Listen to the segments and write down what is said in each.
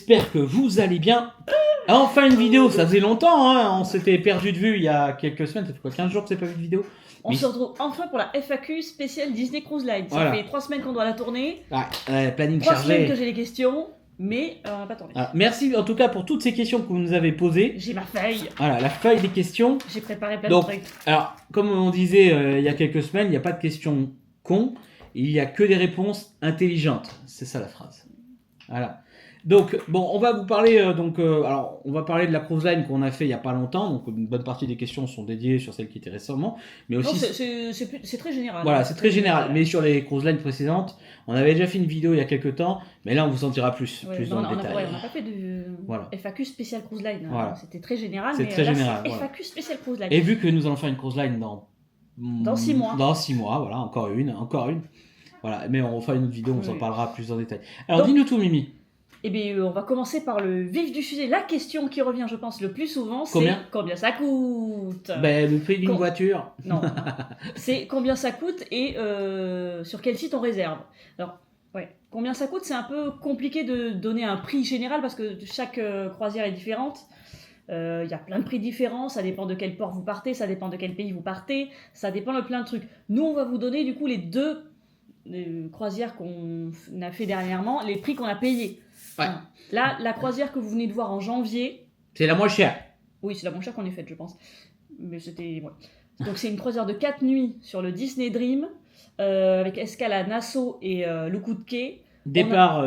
j'espère que vous allez bien. Enfin une vidéo, ça faisait longtemps, hein. On s'était perdu de vue il y a quelques semaines, ça fait quoi, 15 jours que c'est pas vu de vidéo. On se retrouve enfin pour la FAQ spéciale Disney Cruise Line. Ça fait 3 semaines qu'on doit la tourner. Planning 3 chargé. semaines que j'ai les questions, mais on n'a pas tourné. Merci en tout cas pour toutes ces questions que vous nous avez posées. J'ai ma feuille. Voilà, la feuille des questions. J'ai préparé plein de trucs. Alors, comme on disait il y a quelques semaines, il n'y a pas de questions cons, il n'y a que des réponses intelligentes. C'est ça la phrase. Voilà. Donc, bon, on va vous parler, alors, on va parler de la cruise line qu'on a fait il n'y a pas longtemps, donc une bonne partie des questions sont dédiées sur celles qui étaient récemment, mais aussi... C'est très général. Voilà, c'est très général, mais sur les cruise lines précédentes, on avait déjà fait une vidéo il y a quelques temps, mais là on vous en dira plus, dans le détail. On n'a pas fait de FAQ spéciale cruise line, c'était très général, c'est très général. FAQ spéciale cruise line. Et vu que nous allons faire une cruise line dans 6 mois. Dans 6 mois, voilà, encore une. Voilà, mais on fera une autre vidéo, on s'en parlera plus en détail. Alors dis-nous tout, Mimi. Eh bien, on va commencer par le vif du sujet. La question qui revient, je pense, le plus souvent, c'est combien ça coûte. Le prix d'une voiture. Non, c'est combien ça coûte et sur quel site on réserve. Alors, combien ça coûte, c'est un peu compliqué de donner un prix général parce que chaque croisière est différente. Il y a plein de prix différents, ça dépend de quel port vous partez, ça dépend de quel pays vous partez, ça dépend de plein de trucs. Nous, on va vous donner du coup les deux croisières qu'on a fait dernièrement, les prix qu'on a payés. Ouais. Là, la croisière que vous venez de voir en janvier... C'est la moins chère. Oui, c'est la moins chère qu'on ait faite, je pense. Mais c'était... Ouais. Donc c'est une croisière de 4 nuits sur le Disney Dream, avec escale à Nassau et le coup de quai. Départ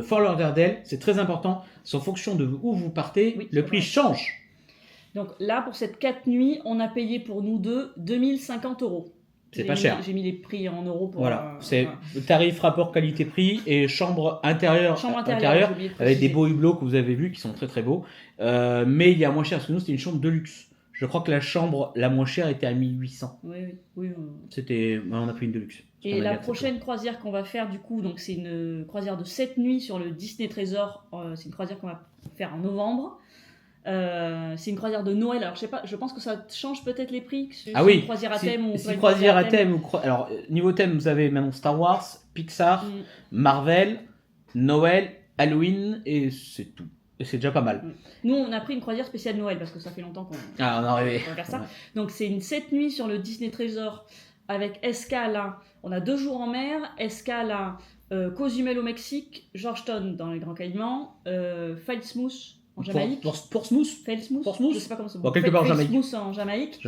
Fort Lauderdale, c'est très important. C'est en fonction de où vous partez, le prix change. Donc là, pour cette 4 nuits, on a payé pour nous deux 2050 €. C'est pas cher. J'ai mis les prix en euros pour... c'est tarif rapport qualité-prix et chambre intérieure avec des beaux hublots que vous avez vus qui sont très très beaux. Mais il y a moins cher parce que nous c'était une chambre de luxe. Je crois que la chambre la moins chère était à 1800. Oui. On a pris une de luxe. Et la prochaine croisière qu'on va faire du coup, donc c'est une croisière de 7 nuits sur le Disney Trésor. C'est une croisière qu'on va faire en novembre. C'est une croisière de Noël. Alors je sais pas, je pense que ça change peut-être les prix. Une croisière à thème ou c'est une croisière à thème. Alors niveau thème, vous avez maintenant Star Wars, Pixar, Marvel, Noël, Halloween et c'est tout. Et c'est déjà pas mal. Nous on a pris une croisière spéciale Noël parce que ça fait longtemps qu'on on a rêvé. va faire ça. Donc c'est une 7 nuits sur le Disney Trésor avec escale à, on a 2 jours en mer, escale à Cozumel au Mexique, Georgetown dans les Grands Caïmans, Portsmouth en Jamaïque. Portsmouth, je sais pas comment ça s'appelle. Quelque part en Jamaïque. Portsmouth en Jamaïque.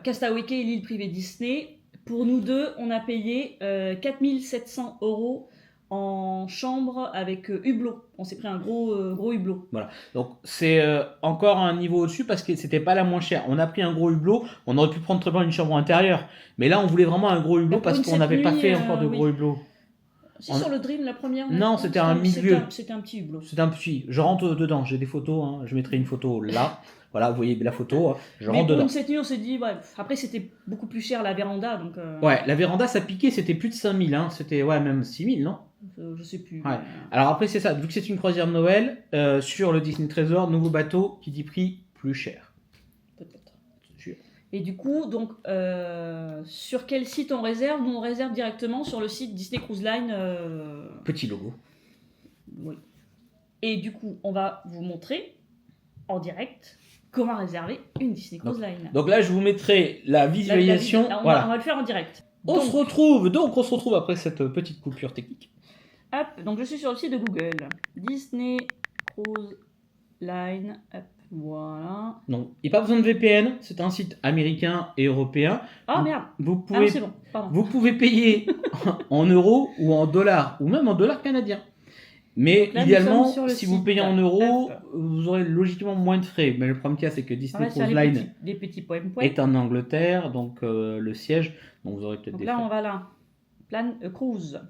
Castaway Cay, l'île privée Disney. Pour nous deux, on a payé 4700 € en chambre avec hublot. On s'est pris un gros hublot. Voilà. Donc c'est encore un niveau au-dessus parce que c'était pas la moins chère. On a pris un gros hublot. On aurait pu prendre très bien une chambre intérieure, mais là on voulait vraiment un gros hublot parce qu'on n'avait pas fait encore de gros hublot. Sur le Dream, la première... Non, c'était un milieu. C'était un petit hublot. C'était un petit... Je rentre dedans, j'ai des photos, je mettrai une photo là. Voilà, vous voyez la photo, je rentre dedans. Mais pour cette nuit, on s'est dit... Après, c'était beaucoup plus cher la véranda, donc... la véranda, ça piquait, c'était plus de 5000, C'était, même 6000, non je sais plus. Ouais. Alors après, c'est ça, vu que c'est une croisière de Noël, sur le Disney Trésor, nouveau bateau, qui dit prix plus cher. Peut-être. Et du coup, donc, sur quel site on réserve? Nous, on réserve directement sur le site Disney Cruise Line. Petit logo. Oui. Et du coup, on va vous montrer en direct comment réserver une Disney Cruise Line. Donc là, je vous mettrai la visualisation. On va le faire en direct. On se retrouve après cette petite coupure technique. Hop, donc je suis sur le site de Google. Disney Cruise Line. Hop. Voilà. Donc, il n'y a pas besoin de VPN, c'est un site américain et européen. Merde. C'est bon. Pardon. Vous pouvez payer en euros ou en dollars, ou même en dollars canadiens. Mais là, idéalement, si vous payez en euros, vous aurez logiquement moins de frais. Mais le problème qu'il y a, c'est que Disney Cruise Line est en Angleterre, donc le siège, donc vous aurez peut-être des frais. Là, on va là. Plan Cruise.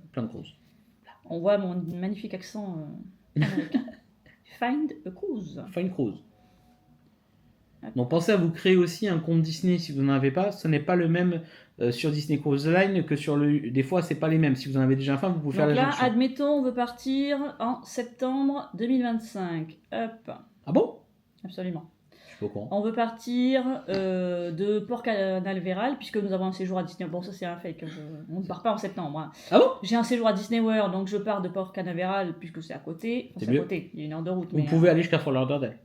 On voit mon magnifique accent américain. Find a Cruise. Donc pensez à vous créer aussi un compte Disney si vous n'en avez pas. Ce n'est pas le même sur Disney Cruise Line que sur le... Des fois, c'est pas les mêmes. Si vous en avez déjà un, vous pouvez faire la jonction. Là, admettons, on veut partir en septembre 2025. Hop. Ah bon? Absolument. pas au courant. On veut partir de Port Canaveral, puisque nous avons un séjour à Disney. Bon, ça c'est un fake, on ne part pas en septembre. Hein. Ah bon? J'ai un séjour à Disney World, donc je pars de Port Canaveral, puisque c'est à côté. Enfin, C'est c'est mieux. à côté, il y a 1 heure de route. Vous pouvez aller jusqu'à Fort Lauderdale.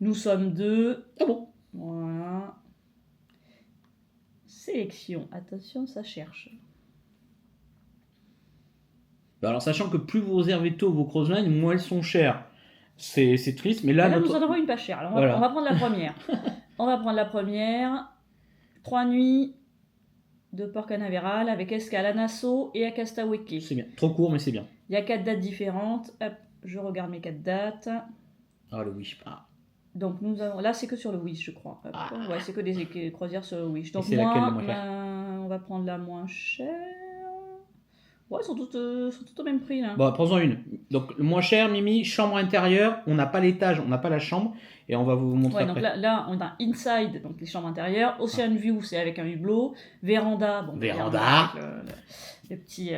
Nous sommes 2. Ah bon? Voilà. Sélection. Attention, ça cherche. Bah alors, sachant que plus vous réservez tôt vos cruise lines, moins elles sont chères. C'est triste, mais là... Nous en avons une pas chère. Alors, on va prendre la première. On va prendre la première. 3 nuits de Port Canaveral avec escale à Nassau et à Castaway. C'est bien. Trop court, mais c'est bien. Il y a 4 dates différentes. Hop, je regarde mes 4 dates. Ah, le Wish. Ah. Donc, nous avons... là, c'est que sur le Wish, je crois. Hop. Ouais, c'est que des croisières sur le Wish. Donc, c'est laquelle la moins chère? On va prendre la moins chère. Ouais, elles sont toutes au même prix, là. Bon, prends-en une. Donc, le moins cher, Mimi, chambre intérieure. On n'a pas l'étage, on n'a pas la chambre. Et on va vous montrer ouais, après. Donc là, on a Inside, donc les chambres intérieures. Ocean View, c'est avec un hublot. Véranda, bon, Véranda. avec le petit...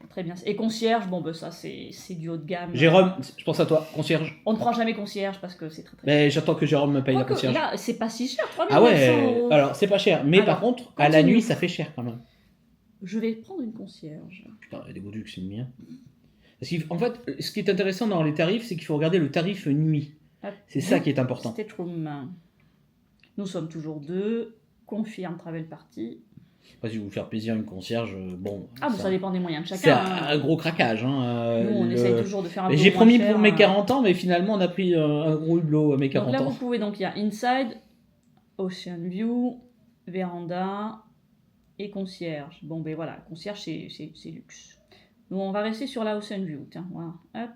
très bien. Et concierge, bon, ben ça, c'est du haut de gamme. Jérôme, je pense à toi, concierge. On ne prend jamais concierge parce que c'est très Mais j'attends que Jérôme me paye la concierge. Là, c'est pas si cher, 3 Ah 900 ouais, €. alors c'est pas cher. Mais par contre, à la nuit, ça fait cher quand même. Je vais prendre une concierge. Putain, il y a des beaux luxe, c'est bien. Parce qu'en fait, ce qui est intéressant dans les tarifs, c'est qu'il faut regarder le tarif nuit. C'est ça qui est important. Stateroom. Nous sommes toujours 2. Confirme travel party. Si vous faire plaisir une concierge, bon. Ah, bon, ça dépend des moyens de chacun. C'est un gros craquage. Hein, nous, on essaye toujours de faire un peu J'ai moins promis cher, pour mes 40 ans, mais finalement, on a pris un gros hublot à mes 40 donc là, ans. vous pouvez, donc il y a Inside, Ocean View, Véranda et concierge. Bon, ben voilà, concierge, c'est luxe. Nous, on va rester sur la Ocean View. Tiens, voilà. Hop.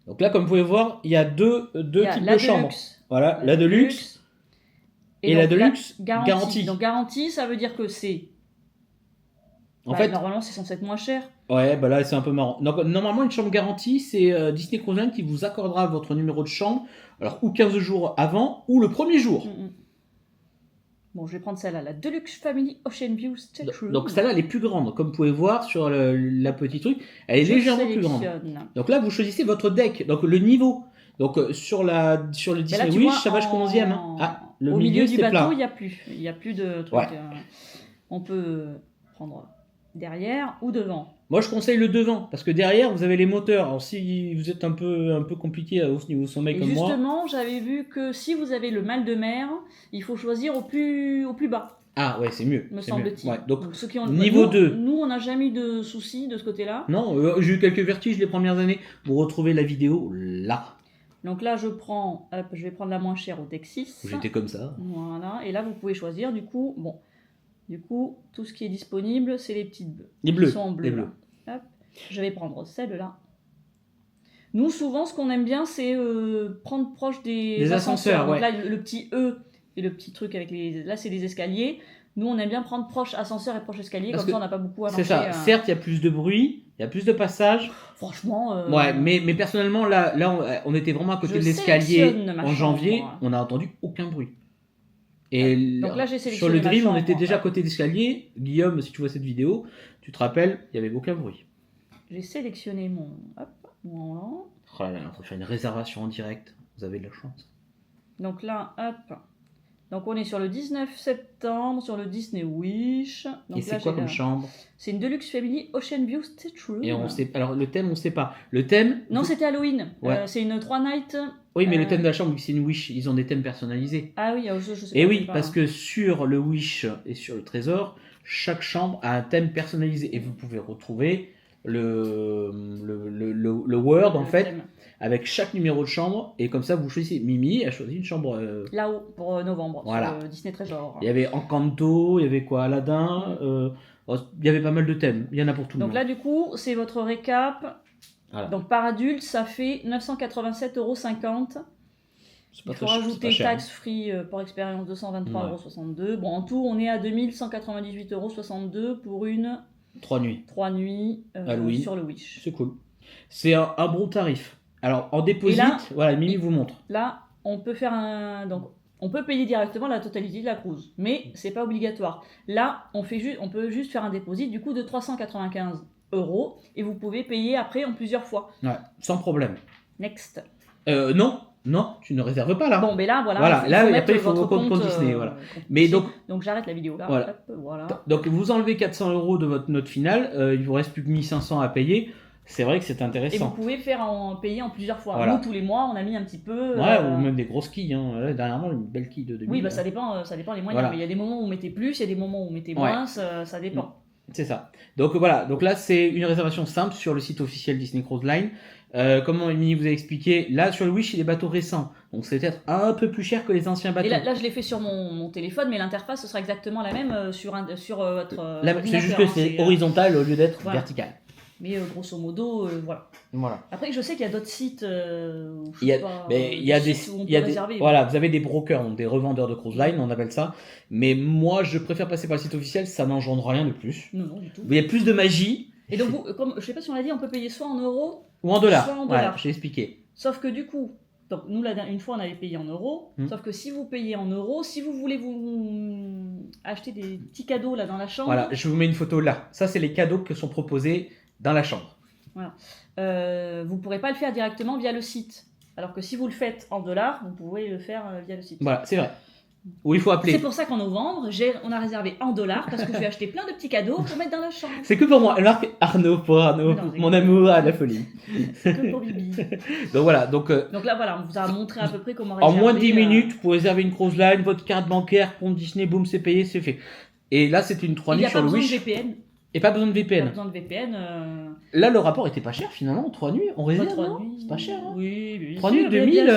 Donc là, comme vous pouvez voir, il y a deux types de chambres. Voilà, la de luxe et la de luxe garantie. Donc garantie, ça veut dire que c'est... En fait, normalement, c'est censé être moins cher. Ouais, bah là, c'est un peu marrant. Donc, normalement, une chambre garantie, c'est Disney Cruise Line qui vous accordera votre numéro de chambre, alors ou 15 jours avant, ou le premier jour. Bon, je vais prendre celle-là, la Deluxe Family Ocean View Stateroom. Donc celle-là, elle est plus grande. Comme vous pouvez voir sur la petite truc, elle est légèrement plus grande. Donc là, vous choisissez votre deck, donc le niveau. Donc sur le Disney Wish, ça va jusqu'au 11e. Hein. Ah, le au milieu du bateau, plat. il n'y a plus de trucs. Ouais. On peut prendre derrière ou devant. Moi, je conseille le devant, parce que derrière, vous avez les moteurs. Alors, si vous êtes un peu compliqué au niveau sommeil comme moi... Justement, j'avais vu que si vous avez le mal de mer, il faut choisir au plus bas. Ah ouais, c'est mieux. Me semble-t-il. Ouais, donc ceux qui ont niveau 2. Nous, on n'a jamais eu de soucis de ce côté-là. Non, j'ai eu quelques vertiges les premières années. Vous retrouvez la vidéo là. Donc là, je vais prendre la moins chère au deck 6. J'étais comme ça. Voilà, et là, vous pouvez choisir, du coup, tout ce qui est disponible, c'est les petites bleues. Les bleus. Qui sont en bleu. Les bleus. Hop. Je vais prendre celle-là. Nous, souvent, ce qu'on aime bien, c'est prendre proche des ascenseurs. Donc ouais. là, le petit E et le petit truc avec les... Là, c'est les escaliers. Nous, on aime bien prendre proche ascenseur et proche escalier, comme ça, on n'a pas beaucoup à marcher. C'est ça. Certes, il y a plus de bruit, il y a plus de passages. Franchement... Ouais, mais personnellement, là on était vraiment à côté de l'escalier en janvier. On n'a entendu aucun bruit. Et donc là, j'ai sur le Dream, on était déjà à côté de l'escalier. Guillaume, si tu vois cette vidéo, tu te rappelles, il n'y avait aucun bruit. J'ai sélectionné mon... Hop, voilà. Oh là là, on peut faire une réservation en direct. Vous avez de la chance. Donc là, hop. Donc on est sur le 19 septembre, sur le Disney Wish. Donc et c'est quoi comme chambre? C'est une Deluxe Family Ocean View Stateroom. Et on sait... Alors le thème, on ne sait pas. Le thème... Non, c'était Halloween. Ouais. C'est une 3 nights. Oui, mais le thème de la chambre, c'est une Wish, ils ont des thèmes personnalisés. Ah oui, je sais pas. Et oui, parce que sur le Wish et sur le Trésor, chaque chambre a un thème personnalisé. Et vous pouvez retrouver le Word, en fait, avec chaque numéro de chambre. Et comme ça, vous choisissez. Mimi a choisi une chambre... Là-haut, pour novembre, voilà. sur Disney Trésor. Il y avait Encanto, il y avait quoi, Aladdin, il y avait pas mal de thèmes. Il y en a pour tout le monde. Donc là, du coup, c'est votre récap. Voilà. Donc par adulte, ça fait 987,50 €. Il faut rajouter tax free pour expérience 223,62 €. Bon, en tout, on est à 2198,62 € pour une 3 nuits. 3 nuits sur le Wish. C'est cool. C'est un bon tarif. Alors en déposit, voilà, Mimi vous montre. Là, on peut faire donc on peut payer directement la totalité de la cruise, mais c'est pas obligatoire. Là, on peut juste faire un déposit du coup de 395 € et vous pouvez payer après en plusieurs fois. Ouais, sans problème. Next. Non, Non, tu ne réserves pas là. Bon, mais là, voilà. Voilà, là, mettre après, il faut votre compte Disney. Voilà. compte Mais Disney. donc, Donc j'arrête la vidéo là. Voilà. Hop, voilà. donc, vous enlevez 400 € de votre note finale, il vous reste plus que 1500 à payer. C'est vrai que c'est Et vous intéressant. pouvez payer en plusieurs fois. Voilà. Nous, tous les mois, on a mis un petit peu. Ouais, ou même des grosses quilles. Hein. Là, dernièrement, une belle quille de 2000. Oui, bah, ça dépend les moyens. Voilà. Mais il y a des moments où on mettait plus, il y a des moments où on mettait moins, ça dépend. C'est ça. Donc voilà, donc là c'est une réservation simple sur le site officiel Disney Cruise Line. Comme Émilie vous a expliqué, là sur le Wish, c'est des bateaux récents. Donc c'est peut-être un peu plus cher que les anciens bateaux. Et là je l'ai fait sur mon téléphone, mais l'interface ce sera exactement la même sur votre c'est juste que ordinateur, c'est horizontal au lieu d'être vertical. Mais grosso modo, voilà. Après, je sais qu'il y a d'autres sites où il y a des réserver. Voilà, vous avez des brokers, donc des revendeurs de cruise line, on appelle ça. Mais moi, je préfère passer par le site officiel, ça n'engendre rien de plus. Non, du tout. Il y a plus de magie. Et donc, je sais pas si on l'a dit, on peut payer soit en euros ou en dollars. Soit en dollars. Ouais, j'ai expliqué. Sauf que du coup, donc nous, une fois, on avait payé en euros. Sauf que si vous payez en euros, si vous voulez vous acheter des petits cadeaux là dans la chambre. Voilà, je vous mets une photo là. Ça, c'est les cadeaux qui sont proposés dans la chambre. Voilà. Vous ne pourrez pas le faire directement via le site. Alors que si vous le faites en dollars, vous pouvez le faire via le site. Voilà, c'est vrai. Ou il faut appeler. C'est pour ça qu'en novembre, on a réservé en dollars parce que je vais acheter plein de petits cadeaux pour mettre dans la chambre. C'est que pour moi. Alors Arnaud, mon amour à la folie. C'est que pour Bibi. Donc voilà. Donc là, voilà, on vous a montré à peu près comment réserver. En moins de 10 minutes, vous pouvez réserver une cruise line, votre carte bancaire, compte Disney, boum, c'est payé, c'est fait. Et là, c'était une 3 nuits sur le Wish. Il n'y a pas besoin de VPN. Et pas besoin de VPN. Pas besoin de VPN. Là, le rapport était pas cher finalement, 3 nuits. On réserve, non ? C'est pas cher. Hein. Oui, 3 nuits, 2000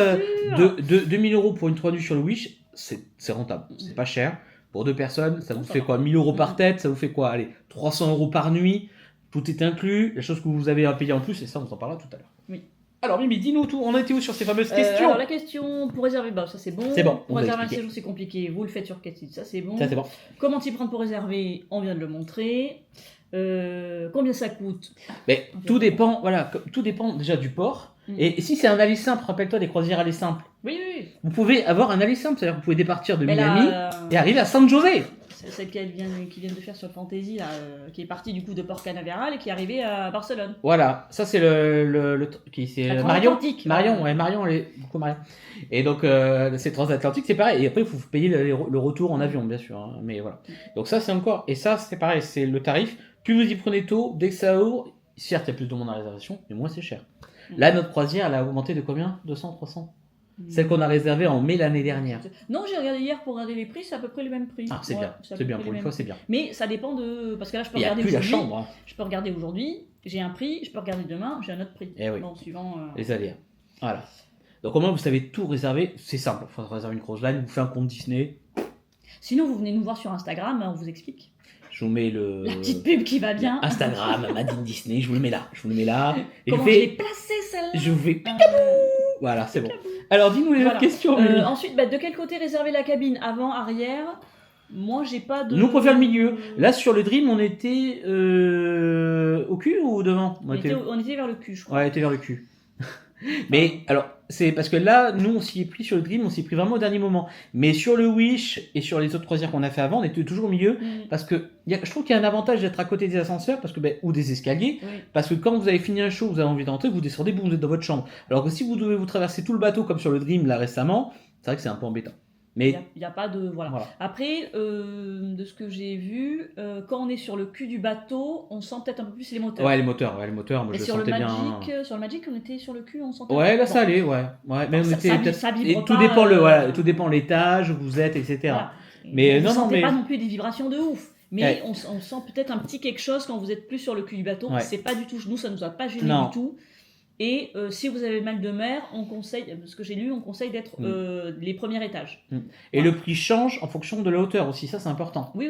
€ pour une 3 nuits sur le Wish, c'est rentable. C'est pas cher. Pour 2 personnes, ça vous fait quoi ? 1000 € par tête, ça vous fait quoi ? Allez, 300 € par nuit. Tout est inclus. La chose que vous avez à payer en plus, et ça, on en parlera tout à l'heure. Oui. Alors, Mimi, dis-nous tout. On était où sur ces fameuses questions ? Alors, la question pour réserver, ça c'est bon. C'est bon. Pour réserver un séjour, c'est compliqué. Vous le faites sur quel site ? Ça c'est bon. Ça, c'est bon. Comment t'y prendre pour réserver ? On vient de le montrer. Combien ça coûte ? Mais tout dépend, tout dépend déjà du port. Et si c'est un aller simple, rappelle-toi des croisières aller simples. Oui. Vous pouvez avoir un aller simple, c'est-à-dire que vous pouvez départir de Miami et arriver à San José. C'est celle qu'ils viennent de faire sur le Fantasy, là, qui est partie du coup de Port Canaveral et qui est arrivée à Barcelone. Voilà, ça c'est c'est Marion. Marion, elle est beaucoup Marion. Et donc c'est transatlantique, c'est pareil. Et après il faut payer le retour en avion, bien sûr. Hein. Mais voilà. Donc ça c'est encore, et ça c'est pareil, c'est le tarif. Plus vous y prenez tôt, dès que ça ouvre, certes il y a plus de monde en réservation, mais moins c'est cher. Là notre croisière elle a augmenté de combien ? 200, 300 ? Celle qu'on a réservée en mai l'année dernière. Non, j'ai regardé hier pour regarder les prix, c'est à peu près les mêmes prix. Ah, c'est bien, c'est bien, pour une fois, c'est bien. Mais ça dépend de. Parce que là, je peux regarder aujourd'hui. Il n'y a plus la chambre. Hein. Je peux regarder aujourd'hui, j'ai un prix, je peux regarder demain, j'ai un autre prix. Eh oui. Bon, suivant. Les aléas. Voilà. Donc, au moins, vous savez tout réserver, c'est simple. Il faut réserver une cruise line, vous faites un compte Disney. Sinon, vous venez nous voir sur Instagram, on vous explique. Je vous mets la petite pub qui va bien. Instagram, Madine Disney, je vous le mets là. Et comment je l'ai placé celle-là ? Je vous fais voilà, c'est bon. Alors, dis-nous les autres questions. Ensuite, de quel côté réserver la cabine ? Avant, arrière ? Moi, j'ai pas de. Nous, on préfère le milieu. Là, sur le Dream, on était au cul ou devant ? On était vers le cul, je crois. Ouais, on était vers le cul. Mais alors, c'est parce que là, nous, on s'y est pris sur le Dream, on s'y est pris vraiment au dernier moment. Mais sur le Wish et sur les autres croisières qu'on a fait avant, on était toujours au milieu. Parce que je trouve qu'il y a un avantage d'être à côté des ascenseurs ou des escaliers. Parce que quand vous avez fini un show, vous avez envie d'entrer, vous descendez, vous êtes dans votre chambre. Alors que si vous devez vous traverser tout le bateau comme sur le Dream là récemment, c'est vrai que c'est un peu embêtant. Mais il n'y a pas de. Voilà. Après, de ce que j'ai vu, quand on est sur le cul du bateau, on sent peut-être un peu plus les moteurs. Ouais, les moteurs, moi, et je sur sentais le bien. Sur le Magic, on était sur le cul, on sentait. Ouais, là ça allait, ouais. Mais on était peut-être. Ça vibre tout pas, dépend tout dépend l'étage où vous êtes, etc. Voilà. Mais on non, sentait mais pas non plus des vibrations de ouf. Mais on sent peut-être un petit quelque chose quand vous êtes plus sur le cul du bateau. Ouais. C'est pas du tout. Nous, ça nous a pas gêné du tout. Et si vous avez mal de mer, on conseille, ce que j'ai lu, on conseille d'être les premiers étages. Et le prix change en fonction de la hauteur aussi, ça c'est important. Oui.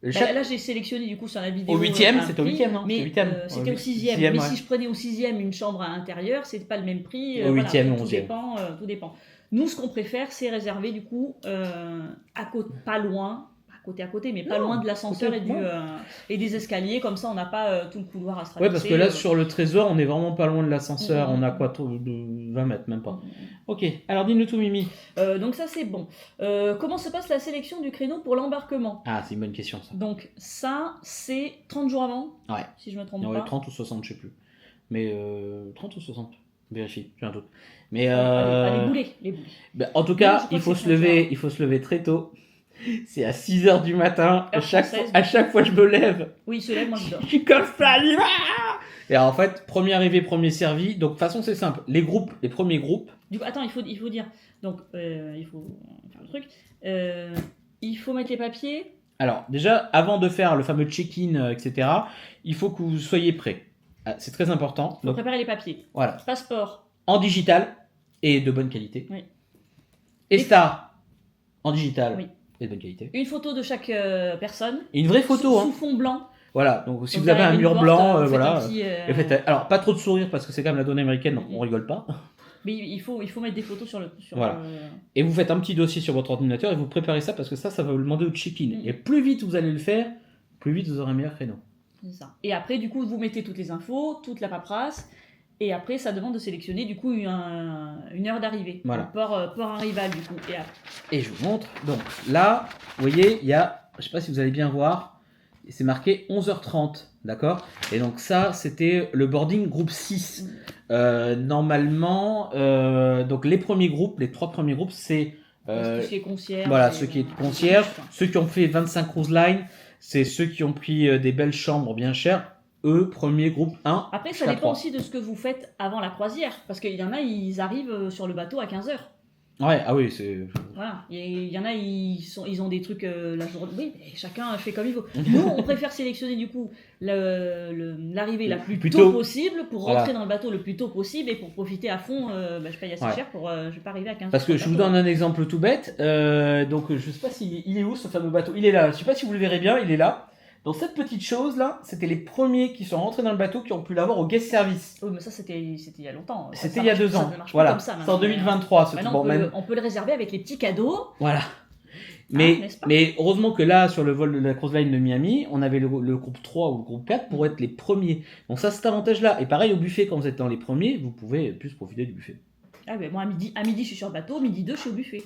Là, j'ai sélectionné du coup sur la vidéo. Au 8e, c'était au 8e, non ? Mais c'était au 6e. Mais si je prenais au 6e une chambre à l'intérieur, c'est pas le même prix. Au 8e, au 11e. Tout dépend. Nous, ce qu'on préfère, c'est réserver du coup à côté, pas loin. Côté à côté, mais pas loin de l'ascenseur et des escaliers, comme ça on n'a pas tout le couloir à se traverser. Ouais, parce que là sur le trésor, on est vraiment pas loin de l'ascenseur, on a quoi, de 20 mètres, même pas. Ok, alors dis-nous tout, Mimi. Donc ça c'est bon. Comment se passe la sélection du créneau pour l'embarquement ? Ah, c'est une bonne question ça. Donc ça, c'est 30 jours avant, ouais. Si je me trompe pas. 30 ou 60, je sais plus. Mais 30 ou 60 ? Vérifie, j'ai un doute. Mais les boulets. ben, en tout Non, cas, je crois que c'est il faut se lever très tôt. C'est à 6h du matin. Heure française. À chaque fois que je me lève, Oui, il se lève, moi je dors. je suis comme ça. Et alors, en fait, premier arrivé, premier servi. Donc, de toute façon, c'est simple. Les premiers groupes. Du coup, attends, il faut dire. Donc, il faut faire le truc. Il faut mettre les papiers. Alors, déjà, avant de faire le fameux check-in, etc., il faut que vous soyez prêts. Ah, c'est très important. Il faut préparer les papiers. Voilà. Passeport. En digital et de bonne qualité. Oui. ESTA en digital Oui. et de bonne qualité. Une photo de chaque personne. Et une vraie photo. Sous fond blanc. Voilà, donc si Donc, vous avez un une mur porte, blanc, vous faites voilà. un petit, Et faites, alors, pas trop de sourire parce que c'est quand même la donnée américaine, donc on rigole pas. Mais il faut mettre des photos sur le. Voilà. Et vous faites un petit dossier sur votre ordinateur et vous préparez ça parce que ça va vous demander au check-in. Et plus vite vous allez le faire, plus vite vous aurez un meilleur créneau. C'est ça. Et après, du coup, vous mettez toutes les infos, toute la paperasse. Et après, ça demande de sélectionner du coup une heure d'arrivée. Voilà. Port arrival du coup. Et je vous montre. Donc là, vous voyez, il y a, je sais pas si vous allez bien voir, c'est marqué 11h30, d'accord? Et donc ça, c'était le boarding groupe 6. Normalement, donc les premiers groupes, les 3 premiers groupes, c'est ceux qui est concierge. voilà, ceux qui est concierge, ceux qui ont fait 25 cruise lines, c'est ceux qui ont pris des belles chambres bien chères. Eux, premier groupe 1. Après, ça dépend aussi de ce que vous faites avant la croisière. Parce qu'il y en a, ils arrivent sur le bateau à 15h. Ouais, ah oui, c'est. Voilà. Il y en a, ils ont des trucs la journée. Oui, mais chacun fait comme il veut. Nous, on préfère sélectionner du coup l'arrivée la plus tôt possible pour rentrer dans le bateau le plus tôt possible et pour profiter à fond. Je paye assez cher pour. Je vais pas arriver à 15h. Parce que je vous donne un exemple tout bête. Donc, je sais pas il est où ce fameux bateau. Il est là. Je sais pas si vous le verrez bien. Il est là. Donc cette petite chose là, c'était les premiers qui sont rentrés dans le bateau qui ont pu l'avoir au guest service. Oui, mais ça c'était il y a longtemps. C'était il y a 2 ans. Ça ne marche voilà. pas comme ça. C'est en 2023. Maintenant, on peut le réserver avec les petits cadeaux. Voilà. Mais heureusement que là, sur le vol de la cruise line de Miami, on avait le groupe 3 ou le groupe 4 pour être les premiers. Donc ça, cet avantage-là. Et pareil au buffet, quand vous êtes dans les premiers, vous pouvez plus profiter du buffet. Ah ben moi, à midi, je suis sur le bateau. Midi 2, je suis au buffet.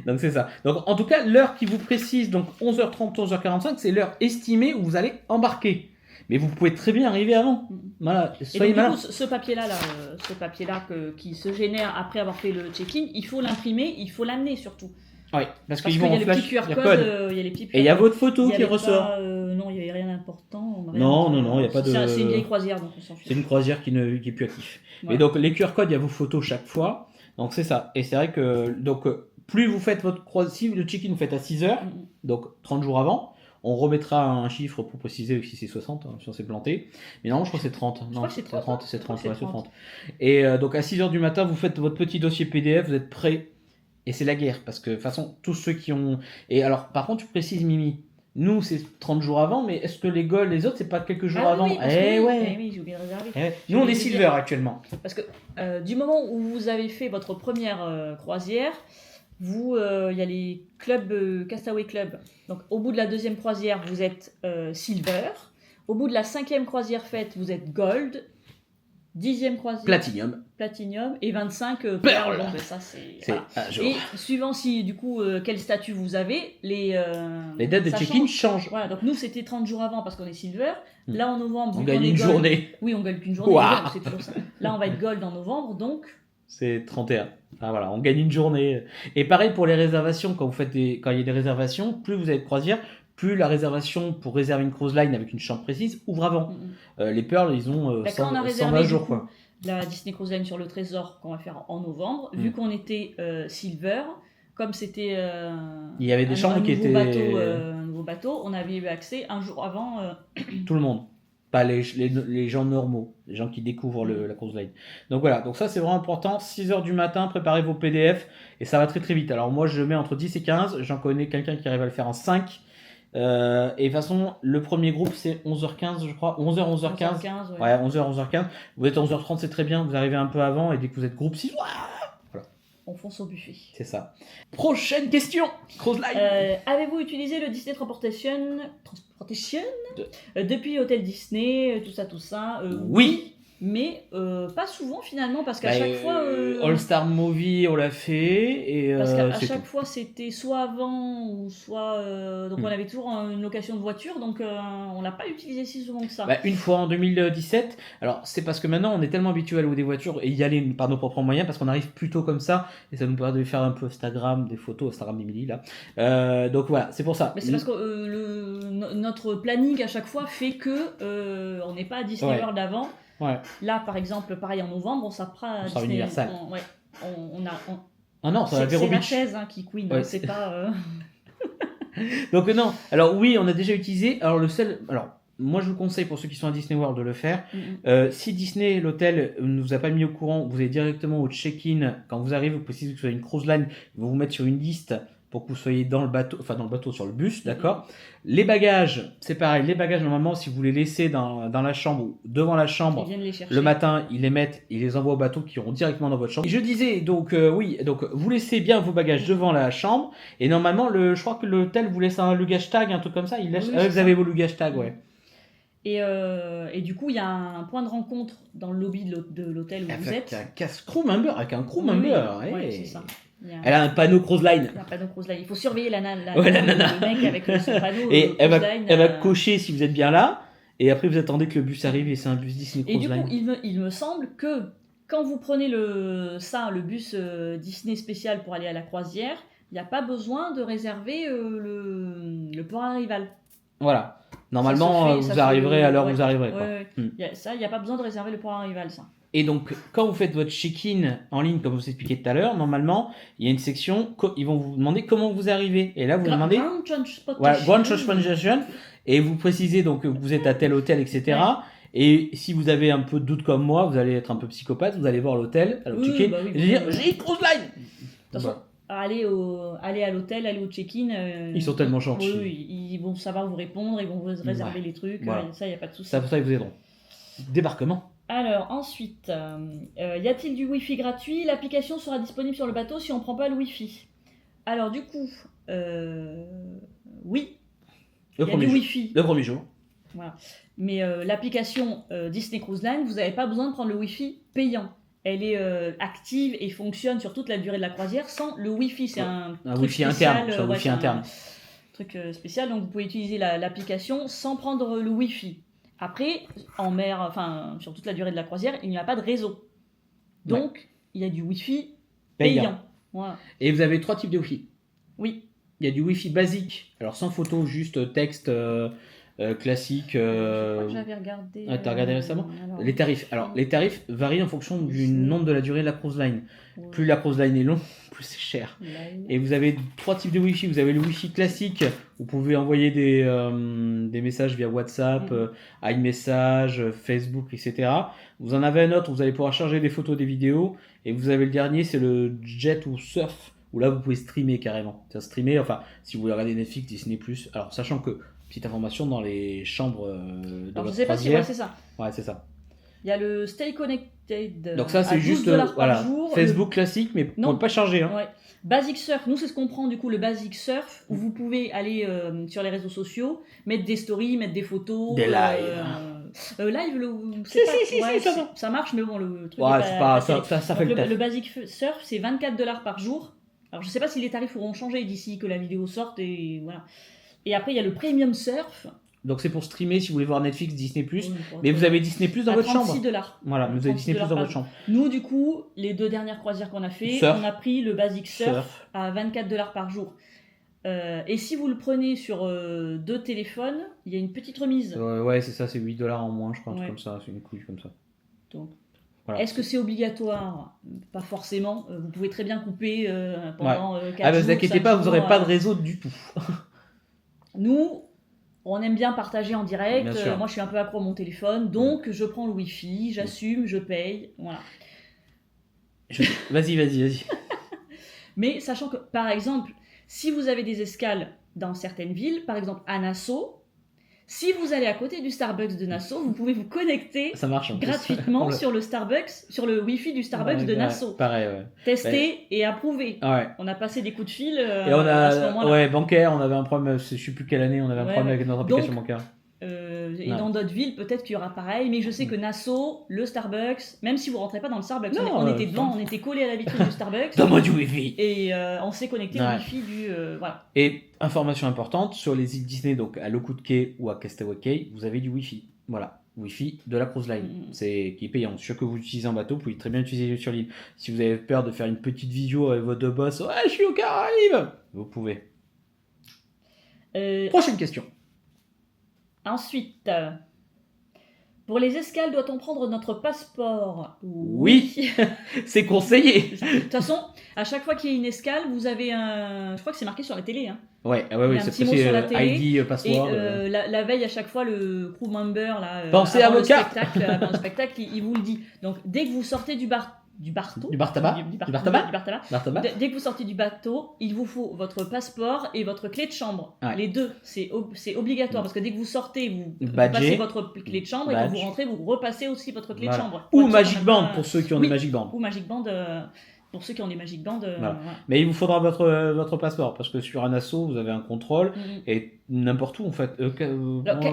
Donc c'est ça. Donc en tout cas, l'heure qui vous précise, donc 11h30, 11h45, c'est l'heure estimée où vous allez embarquer. Mais vous pouvez très bien arriver avant. Voilà, soyez malin. Du coup, ce papier-là qui se génère après avoir fait le check-in, il faut l'imprimer, il faut l'amener surtout. Oui, parce qu'il y a les petits QR codes, il y a les petits QR et il y a votre photo qui ressort. Non, il n'y avait rien d'important. Non, il n'y a pas de... C'est une vieille croisière, donc on s'en fiche. C'est une croisière qui est plus active. Voilà. Et donc les QR codes, il y a vos photos chaque fois. Donc c'est ça. Et c'est vrai que donc plus vous faites votre croisière, si le check-in vous faites à 6h, donc 30 jours avant, on remettra un chiffre pour préciser si c'est 60, si on s'est planté. Mais non, je crois que c'est 30. Non, c'est 30, c'est 30. Et donc à 6h du matin, vous faites votre petit dossier PDF, vous êtes prêts. Et c'est la guerre, parce que de toute façon, tous ceux qui ont... Et alors, par contre, tu précises, Mimi, nous, c'est 30 jours avant, mais est-ce que les Gold, les autres, c'est pas quelques jours avant? Oui, j'ai oublié de réserver. Nous, on est Silver actuellement. Parce que du moment où vous avez fait votre première croisière, il y a les clubs, Castaway Club. Donc, au bout de la 2e croisière, vous êtes Silver. Au bout de la 5e croisière faite, vous êtes Gold. 10e croisière. Platinum. Et 25 Pearl. Bon, ça, c'est voilà. Et suivant si, du coup, quel statut vous avez, les dates de check-in changent. Voilà, donc nous, c'était 30 jours avant parce qu'on est Silver. Là, en novembre, on gagne une journée. Oui, on gagne qu'une journée. Wow. C'est toujours ça. Là, on va être Gold en novembre, donc... C'est 31. Enfin, voilà, on gagne une journée. Et pareil pour les réservations, quand il y a des réservations, plus vous avez de croisière, plus la réservation pour réserver une cruise line avec une chambre précise ouvre avant. Les Pearl, ils ont 120 jours. Quoi. La Disney Cruise Line sur le Trésor qu'on va faire en novembre, vu qu'on était Silver, comme c'était il y avait des chambres qui étaient un nouveau bateau, on avait eu accès un jour avant. Tout le monde. Pas les gens normaux, les gens qui découvrent la cruise line. Donc voilà, donc ça c'est vraiment important. 6h du matin, préparez vos PDF et ça va très très vite. Alors moi je mets entre 10 et 15, j'en connais quelqu'un qui arrive à le faire en 5. Et de toute façon, le premier groupe c'est 11h15 je crois, 11h, 11h15. 11h15, ouais, 11h, 11h15. Vous êtes à 11h30, c'est très bien, vous arrivez un peu avant et dès que vous êtes groupe 6, voilà. On fonce au buffet. C'est ça. Prochaine question, cruise line. Avez-vous utilisé le Disney Transportation depuis Hôtel Disney, tout ça Oui. mais pas souvent finalement, parce qu'à chaque fois... All Star Movie, on l'a fait, et Parce qu'à c'est chaque tout. fois, c'était soit avant, ou soit... donc on avait toujours une location de voiture, donc on l'a pas utilisé si souvent que ça. Une fois en 2017. Alors, c'est parce que maintenant, on est tellement habitué à louer des voitures et y aller par nos propres moyens, parce qu'on arrive plutôt comme ça, et ça nous permet de faire un peu Instagram, des photos, Instagram d'Emily, là. Donc voilà, c'est pour ça. Mais c'est parce que notre planning à chaque fois fait que on n'est pas à Disney Ouais. World avant. Ouais. Là, par exemple, pareil en novembre, on s'apprend à On sera Disney. Universal. Ah non, ça va c'est Vero la Beach. chaise qui queen, Ouais, c'est pas. Donc non. Alors oui, on a déjà utilisé. Alors moi je vous conseille pour ceux qui sont à Disney World de le faire. Si Disney, l'hôtel, ne vous a pas mis au courant, vous allez directement au check-in. Quand vous arrivez, vous précisez que vous avez une cruise line, ils vont vous mettre sur une liste pour que vous soyez dans le bateau, sur le bus, d'accord. Les bagages, c'est pareil. Les bagages, normalement, si vous les laissez dans la chambre ou devant la chambre, Ils viennent les chercher. le matin, ils les mettent, ils les envoient au bateau qui iront directement dans votre chambre. Et je disais, donc vous laissez bien vos bagages devant la chambre, et normalement, je crois que l'hôtel vous laisse un luggage tag, un truc comme ça. Il laisse, Oui, vous avez vos luggage tags, ouais. Et du coup, il y a un point de rencontre dans le lobby de l'hôtel où vous êtes. Avec un crew member. Ouais, c'est ça. Elle a un panneau cruise line. Il y a un panneau cruise line. Il faut surveiller la nana. nana. Le mec avec son panneau. Et elle line, va cocher si vous êtes bien là. Et après, vous attendez que le bus arrive, et c'est un bus Disney Cruise Line. Et du coup, il me semble que quand vous prenez le bus Disney spécial pour aller à la croisière, il n'y a pas besoin de réserver le port arrival. Voilà. Normalement, vous arriverez à l'heure où vous arriverez. Il n'y a pas besoin de réserver le port arrival, ça. Et donc, quand vous faites votre check-in en ligne, comme vous expliqué tout à l'heure, normalement, il y a une section, ils vont vous demander comment vous arrivez. Et là, vous demandez... Ground Transportation. Et vous précisez donc que vous êtes à tel hôtel, etc. Ouais. Et si vous avez un peu de doute comme moi, vous allez être un peu psychopathe, vous allez voir l'hôtel, check-in, et dire « J'ai une cruise line !» De toute façon, aller à l'hôtel, aller au check-in... ils sont tellement gentils. Oui, ils vont savoir vous répondre, ils vont vous réserver les trucs, ça, il n'y a pas de souci. Ça, ils vous aideront. Débarquement. Alors, ensuite, y a-t-il du Wi-Fi gratuit? L'application sera disponible sur le bateau si on ne prend pas le Wi-Fi. Alors, du coup, oui, il y a du Wi-Fi. Le premier jour. Voilà. Mais l'application Disney Cruise Line, vous n'avez pas besoin de prendre le Wi-Fi payant. Elle est active et fonctionne sur toute la durée de la croisière sans le Wi-Fi. C'est un truc Wi-Fi spécial, interne. Un Wi-Fi interne. Truc spécial, donc vous pouvez utiliser l'application sans prendre le Wi-Fi. Après, en mer, sur toute la durée de la croisière, il n'y a pas de réseau. Donc, il y a du Wi-Fi payant. Voilà. Et vous avez 3 types de Wi-Fi. Oui. Il y a du Wi-Fi basique, alors sans photo, juste texte classique. Je crois que j'avais regardé. T'as regardé récemment les tarifs. Alors, les tarifs varient en fonction du nombre de la durée de la cruise line. Ouais. Plus la cruise line est longue, plus c'est cher. Et vous avez 3 types de Wi-Fi. Vous avez le Wi-Fi classique, vous pouvez envoyer des messages via WhatsApp, iMessage, Facebook, etc. Vous en avez un autre où vous allez pouvoir charger des photos, des vidéos. Et vous avez le dernier, c'est le Jet ou Surf, où là vous pouvez streamer carrément. C'est streamer, si vous voulez regarder Netflix, Disney+. Alors, sachant que, petite information, dans les chambres de votre croisière... Je sais pas si c'est ça. Ouais, c'est ça. Il y a le Stay Connected. Donc ça, c'est juste par jour, Facebook classique, mais on ne peut pas charger. Hein. Ouais. Basic Surf, nous c'est ce qu'on prend du coup, le Basic Surf, où vous pouvez aller sur les réseaux sociaux, mettre des stories, mettre des photos. Des lives. Ça marche, mais bon, le truc. Ça fait le taf. Le Basic Surf, c'est $24 par jour. Alors je sais pas si les tarifs auront changé d'ici que la vidéo sorte, et voilà. Et après, il y a le Premium Surf. Donc c'est pour streamer si vous voulez voir Netflix, Disney+. Mais vous avez Disney+, dans votre chambre. $36. Voilà, vous avez Disney+, dans votre chambre. Nous, du coup, les 2 dernières croisières qu'on a fait, on a pris le Basic Surf à $24 par jour. Et si vous le prenez sur 2 téléphones, il y a une petite remise. Ouais, c'est ça, c'est $8 en moins, je crois, comme ça, c'est une couille comme ça. Donc, voilà. Est-ce que c'est obligatoire? Pas forcément. Vous pouvez très bien couper pendant 4 jours. Ne vous inquiétez pas, vous n'aurez pas de réseau du tout. Nous, on aime bien partager en direct. Moi, je suis un peu accro à mon téléphone, donc je prends le Wi-Fi, j'assume, je paye. Voilà. Vas-y. Mais sachant que, par exemple, si vous avez des escales dans certaines villes, par exemple à Nassau, si vous allez à côté du Starbucks de Nassau, vous pouvez vous connecter gratuitement sur le Starbucks, sur le Wi-Fi du Starbucks de Nassau. Pareil, ouais. Tester et approuver. Ouais. On a passé des coups de fil et à ce moment-là. Ouais, bancaire, on avait un problème, je ne sais plus quelle année, on avait un problème avec notre application bancaire. Et dans d'autres villes, peut-être qu'il y aura pareil, mais je sais que Nassau, le Starbucks, même si vous rentrez pas dans le Starbucks, Non, on était devant, on était collé à la vitrine du Starbucks. Donne-moi du Wi-Fi. Et on s'est connecté au Wi-Fi du... voilà. Et information importante, sur les îles Disney, donc à Lockwood Cay ou à Castaway Cay, vous avez du Wi-Fi. Voilà. Wi-Fi de la cruise line, c'est qui est payant. Sûr que vous utilisez en bateau, vous pouvez très bien l'utiliser sur l'île. Si vous avez peur de faire une petite visio avec votre boss, ouais, je suis aux Caraïbes, vous pouvez. Prochaine question. Ensuite, pour les escales, doit-on prendre notre passeport? Oui, c'est conseillé. De toute façon, à chaque fois qu'il y a une escale, vous avez un... Je crois que c'est marqué sur la télé. Hein. Ouais, c'est c'est possible. ID, passeport. Et la veille, à chaque fois, le crew member, là, pensez à vos cartes. Avant le spectacle, il vous le dit. Donc, dès que vous sortez du bar tabac. Dès que vous sortez du bateau, il vous faut votre passeport et votre clé de chambre. Ouais. Les deux, c'est obligatoire parce que dès que vous sortez, vous passez votre clé de chambre et quand vous rentrez, vous repassez aussi votre clé de chambre. Ou Magic Band pour ceux qui ont des Magic Band. Ou Magic Band pour ceux qui ont des Magic Band. Voilà. Mais il vous faudra votre passeport parce que sur un assaut, vous avez un contrôle et n'importe où en fait.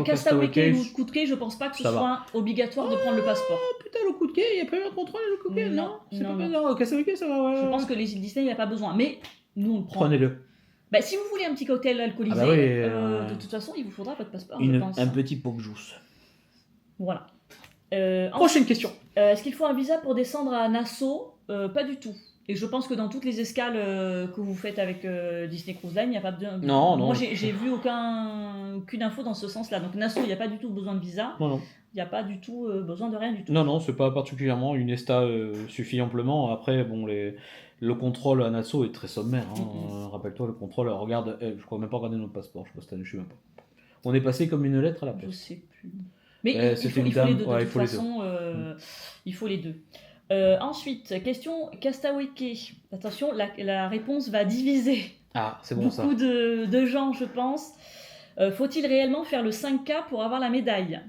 Castaway Cay ou Coup de Quai, je pense pas que ce soit obligatoire de prendre le passeport. Putain, le Coup de Quai, il n'y a pas eu un contrôle le Coup de Quai? Non, c'est pas besoin. Castaway Cay, ça va. Ouais. Je pense que les îles Disney, il n'y a pas besoin. Mais nous, on le prend. Prenez-le. Bah, si vous voulez un petit cocktail alcoolisé, de toute façon, il vous faudra votre passeport. Je pense. Un petit poke juice. Voilà. Prochaine question. Est-ce qu'il faut un visa pour descendre à Nassau? Pas du tout. Et je pense que dans toutes les escales que vous faites avec Disney Cruise Line, il n'y a pas besoin. Non. Moi, j'ai vu aucune info dans ce sens-là. Donc Nassau, il n'y a pas du tout besoin de visa. Non. Il n'y a pas du tout besoin de rien du tout. Non, c'est pas particulièrement. Une ESTA suffit amplement. Après, bon, le contrôle à Nassau est très sommaire. Hein. Rappelle-toi, le contrôle, regarde, je crois même pas regarder notre passeport. Je sais même pas. On est passé comme une lettre à la poste. Je sais plus. Mais il faut les deux. De toute façon, il faut les deux. Ensuite, question Castaway Cay. Attention, la réponse va diviser c'est bon, beaucoup de gens, je pense. Faut-il réellement faire le 5K pour avoir la médaille?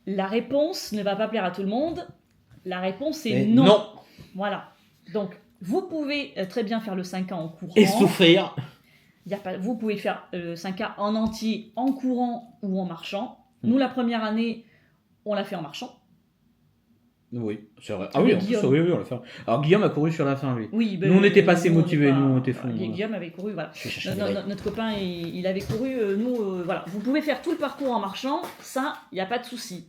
La réponse ne va pas plaire à tout le monde. La réponse est non. Voilà. Donc, vous pouvez très bien faire le 5K en courant. Et souffrir. Vous pouvez faire le 5K en entier, en courant ou en marchant. Nous, la première année, on l'a fait en marchant. Oui, c'est vrai. Oui, on l'a fait. Alors Guillaume a couru sur la fin, lui. Oui, nous, on n'était pas assez motivés, nous, on était fous. Guillaume avait couru, voilà. Notre copain, il avait couru, voilà. Vous pouvez faire tout le parcours en marchant, ça, il n'y a pas de souci.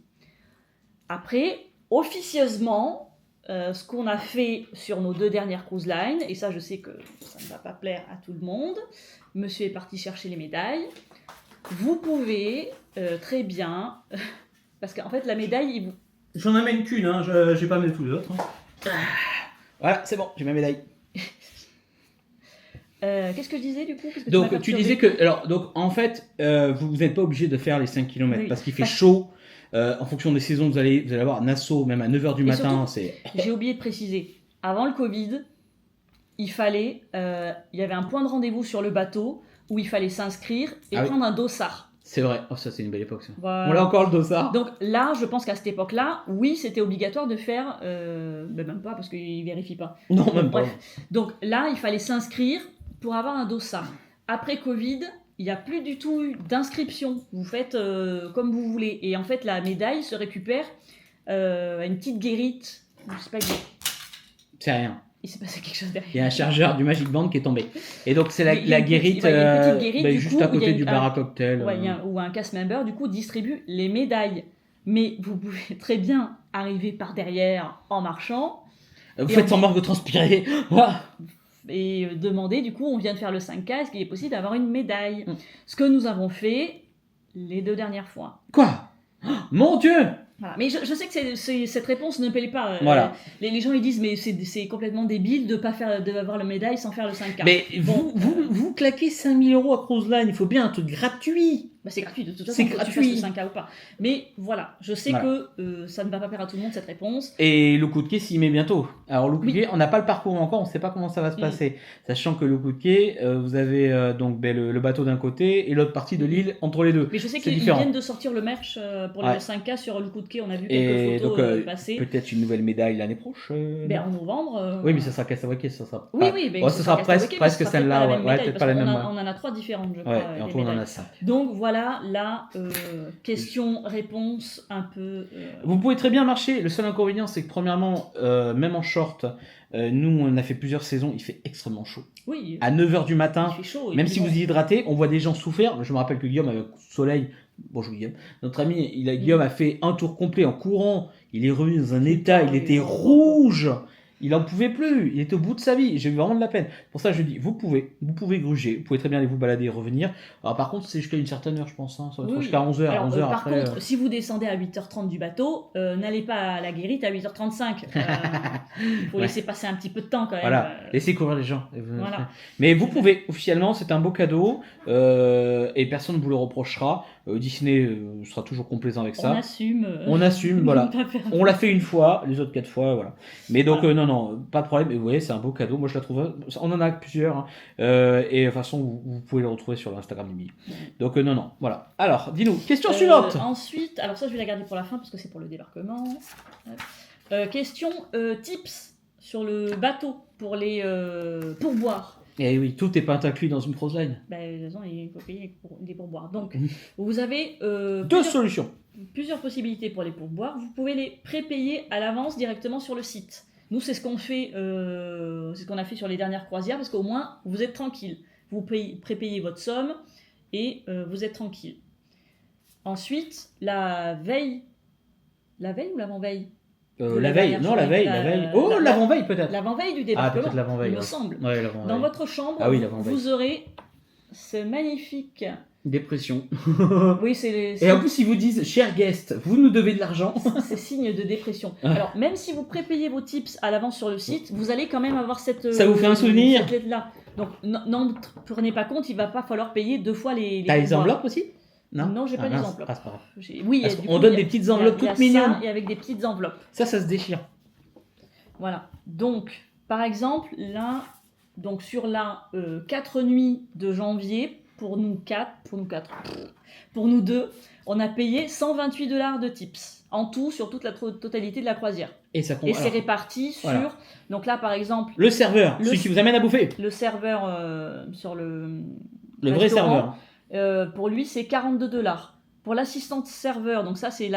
Après, officieusement, ce qu'on a fait sur nos 2 dernières cruise lines, et ça, je sais que ça ne va pas plaire à tout le monde, monsieur est parti chercher les médailles, vous pouvez très bien, parce qu'en fait, la médaille, J'en amène qu'une, hein. Je vais pas mettre tous les autres. Hein. Voilà, c'est bon, j'ai ma médaille. Qu'est-ce que je disais du coup? Donc tu disais que, en fait, vous n'êtes pas obligé de faire les 5 km parce qu'il fait chaud. En fonction des saisons, vous allez avoir Nassau, même à 9h du matin. J'ai oublié de préciser, avant le Covid, il y avait un point de rendez-vous sur le bateau où il fallait s'inscrire et prendre un dossard. C'est vrai, ça c'est une belle époque ça. Voilà. On l'a encore le dossard. Donc là, je pense qu'à cette époque-là, oui, c'était obligatoire de faire, même pas parce qu'ils ne vérifient pas. Non, même pas. Donc là, il fallait s'inscrire pour avoir un dossard. Après Covid, il n'y a plus du tout d'inscription. Vous faites comme vous voulez. Et en fait, la médaille se récupère à une petite guérite. Je sais pas quoi. C'est rien. Il s'est passé quelque chose derrière. Il y a un chargeur du Magic Band qui est tombé. Et donc c'est la guérite, juste à côté du bar à cocktail. Ou un cast member, du coup, distribue les médailles. Mais vous pouvez très bien arriver par derrière en marchant. Vous faites semblant de transpirer. Et demander, du coup, on vient de faire le 5K, est-ce qu'il est possible d'avoir une médaille? Ce que nous avons fait les 2 dernières fois. Quoi? Mon Dieu! Voilà. Mais je sais que cette réponse ne plaît pas. Voilà. Les gens ils disent mais c'est complètement débile de pas avoir le médaille sans faire le 5K. Mais vous claquez 5 000 € à Cruise Line, il faut bien un truc gratuit. Bah c'est gratuit de toute façon, que tu fasses le 5K ou pas. Mais voilà, je sais que ça ne va pas plaire à tout le monde cette réponse. Et le coup de quai s'y met bientôt. Alors le coup de quai, on n'a pas le parcours encore, on ne sait pas comment ça va se passer. Sachant que le coup de quai, vous avez donc le bateau d'un côté et l'autre partie de l'île entre les deux. Mais je sais qu'ils viennent de sortir le merch pour le 5K sur le coup de quai, on a vu quelques photos passer. Peut-être une nouvelle médaille l'année prochaine. En novembre. Oui, mais ça sera Castaway Cay, ça sera. Oui, ça sera presque celle-là, peut-être pas la même. On en a 3 différentes, je crois. Ouais, et en tout, on en a 5. Donc voilà. voilà la question-réponse un peu... Vous pouvez très bien marcher. Le seul inconvénient, c'est que premièrement, même en short, nous, on a fait plusieurs saisons, il fait extrêmement chaud. Oui, À 9h du matin, il fait chaud. et même puis si bon, vous y hydratez, on voit des gens souffrir. Je me rappelle que Guillaume, avec le soleil, bonjour Guillaume, notre ami, Guillaume a fait un tour complet en courant. Il est revenu dans un état, il était rouge. Il en pouvait plus, il était au bout de sa vie, j'ai eu vraiment de la peine. Pour ça, je dis, vous pouvez gruger, vous pouvez très bien aller vous balader et revenir. Alors par contre, c'est jusqu'à une certaine heure, je pense, hein. Ça va être Oui. jusqu'à 11h. Alors, 11h par après, contre, si vous descendez à 8h30 du bateau, n'allez pas à la guérite à 8h35. Il faut Ouais. laisser passer un petit peu de temps quand même. Voilà, laissez courir les gens. Voilà. Mais vous pouvez, officiellement, c'est un beau cadeau, et personne ne vous le reprochera. Disney sera toujours complaisant avec ça. On assume. On assume, voilà. Pas faire- On l'a fait une fois, les autres 4 fois, voilà. Mais donc, Voilà. non, pas de problème. Et vous voyez, c'est un beau cadeau. Moi, je la trouve. On en a plusieurs. Hein. Et de toute façon, vous pouvez le retrouver sur l'Instagram d'Emily. Donc, non, voilà. Alors, dis-nous, question suivante. Ensuite, alors ça, je vais la garder pour la fin parce que c'est pour le débarquement. Question tips sur le bateau pour les pourboires. Et oui, tout n'est pas inclus dans une cross-line. Ben, de toute façon, il faut payer des pourboires. Donc, vous avez Deux solutions. plusieurs possibilités pour les pourboires. Vous pouvez les prépayer à l'avance directement sur le site. Nous, c'est ce qu'on fait, c'est ce qu'on a fait sur les dernières croisières parce qu'au moins, vous êtes tranquille. Vous prépayez votre somme et vous êtes tranquille. Ensuite, la veille ou l'avant-veille La veille, non, la veille. Oh, l'avant-veille peut-être. L'avant-veille du Ah, débarquement, peut-être l'avant-veille. il me Ouais. semble. Ouais, l'avant-veille. Dans votre chambre, Ah oui, l'avant-veille. vous aurez ce magnifique... Dépression. Oui, c'est Et en plus, ils vous disent, cher guest, vous nous devez de l'argent. c'est signe de dépression. Alors, même si vous prépayez vos tips à l'avance sur le site, vous allez quand même avoir cette... Ça vous fait un souvenir. cette lettre-là. Donc, n'en prenez pas compte, il va pas falloir payer 2 fois les T'as les pourboires. enveloppes aussi? Non, j'ai pas les mince. enveloppes. Ah, c'est pas grave. Oui, Parce du qu'on coup, donne il y a- des petites enveloppes il y a toutes mignonnes. ça, et avec des petites enveloppes. Ça se déchire. Voilà. Donc, par exemple, là, donc sur la 4 nuits de janvier, pour nous 2, on a payé $128 de tips. En tout, sur toute la totalité de la croisière. Et ça compte. Et c'est Alors, réparti sur... voilà. Donc là, par exemple, le serveur, Le- celui qui vous amène à bouffer. le serveur sur le Le vrai restaurant, serveur. pour lui, c'est $42. Pour l'assistante serveur, donc ça, c'est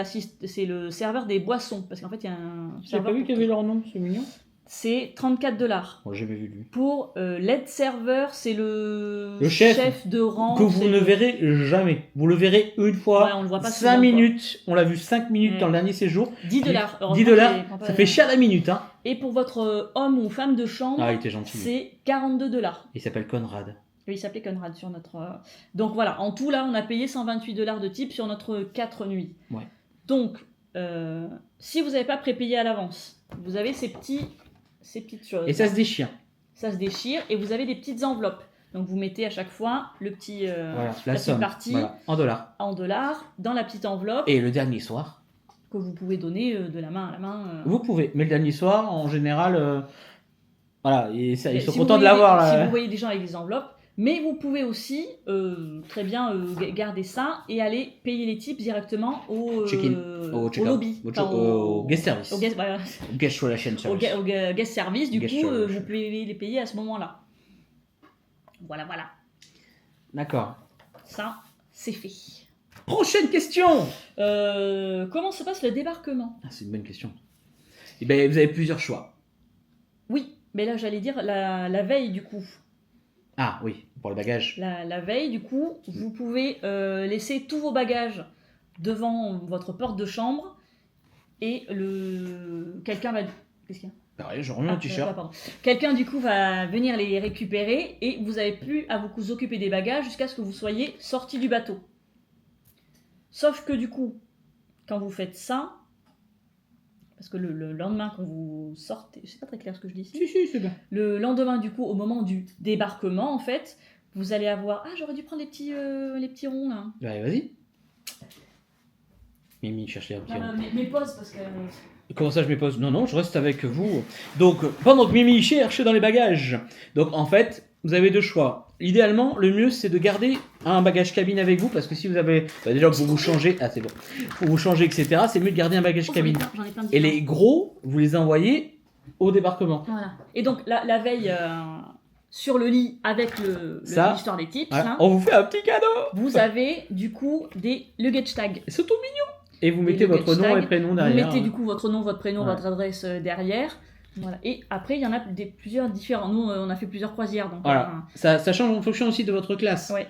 le serveur des boissons. Parce qu'en fait, il y a un J'ai serveur pas vu pour qu'il y tout. avait leur nom, c'est mignon. C'est $34. Moi, j'ai jamais vu lui. Pour l'aide serveur, c'est le chef de rang. Que vous c'est ne le- verrez jamais. Vous le verrez une fois. Ouais, on le voit pas 5 souvent, minutes. On l'a vu 5 minutes Ouais. dans le dernier séjour. $10. Heureusement 10 qu'il $. prend pas Ça la- fait cher la minute, hein. Et pour votre homme ou femme de chambre, Ah, il était gentil. c'est $42. Il s'appelle Conrad. Oui, il s'appelait Conrad sur notre... Donc voilà, en tout, là, on a payé $128 de type sur notre 4 nuits. Ouais. Donc, si vous n'avez pas prépayé à l'avance, vous avez ces petites choses. Et ça se déchire. Ça se déchire et vous avez des petites enveloppes. Donc vous mettez à chaque fois le petit, Voilà, la la petite somme. partie Voilà, en dollars. en dollars dans la petite enveloppe Et le dernier soir, que vous pouvez donner de la main à la main. vous pouvez. Mais le dernier soir, en général, voilà, ils sont Si vous contents de voyez l'avoir. Si là. vous voyez des gens avec des enveloppes, mais vous pouvez aussi très bien garder ça et aller payer les tips directement au Check-in, au au check-out, lobby, au, enfin, au guest service. au guest, voilà, Au guest relation au service. guest service. Du Guest coup, service. vous pouvez les payer à ce moment-là. Voilà. D'accord. Ça, c'est fait. Prochaine question. Comment se passe le débarquement? Ah, c'est une bonne question. Eh ben, vous avez plusieurs choix. Oui, mais là, j'allais dire la veille, du coup. Ah oui, pour le bagage. La veille, du coup, vous pouvez laisser tous vos bagages devant votre porte de chambre et quelqu'un va... Qu'est-ce qu'il y a? Pareil, je remets mon t-shirt. pardon. Quelqu'un, du coup, va venir les récupérer et vous n'avez plus à vous occuper des bagages jusqu'à ce que vous soyez sorti du bateau. Sauf que, du coup, quand vous faites ça, parce que le lendemain, quand vous sortez... C'est pas très clair ce que je dis ici. Si, c'est bien. Le lendemain, du coup, au moment du débarquement, en fait, vous allez avoir... Ah, j'aurais dû prendre les petits ronds, là. Allez, vas-y. Mimi, cherchez un petit rond. Mes pauses, parce que... Comment ça, je m'épose? Non, je reste avec vous. Donc, pendant que Mimi cherche dans les bagages. Donc, en fait, vous avez deux choix. Idéalement, le mieux, c'est de garder un bagage cabine avec vous, parce que si vous avez... déjà, pour vous changer... Ah, c'est bon. Pour vous changer, etc., c'est mieux de garder un bagage cabine. J'en ai plein de Et les gros, vous les envoyez au débarquement. Voilà. Et donc, la veille, sur le lit avec l'histoire des tips, voilà, hein, on vous fait un petit cadeau. vous avez du coup des luggage tags. C'est tout mignon. Et vous Des mettez votre luggage nom tags. et prénom Vous derrière. mettez du coup votre nom, votre prénom, Ouais. votre adresse derrière. Voilà. Et après, il y en a plusieurs différents. Nous, on a fait plusieurs croisières. Donc, Voilà. Ça change en fonction aussi de votre classe. ouais.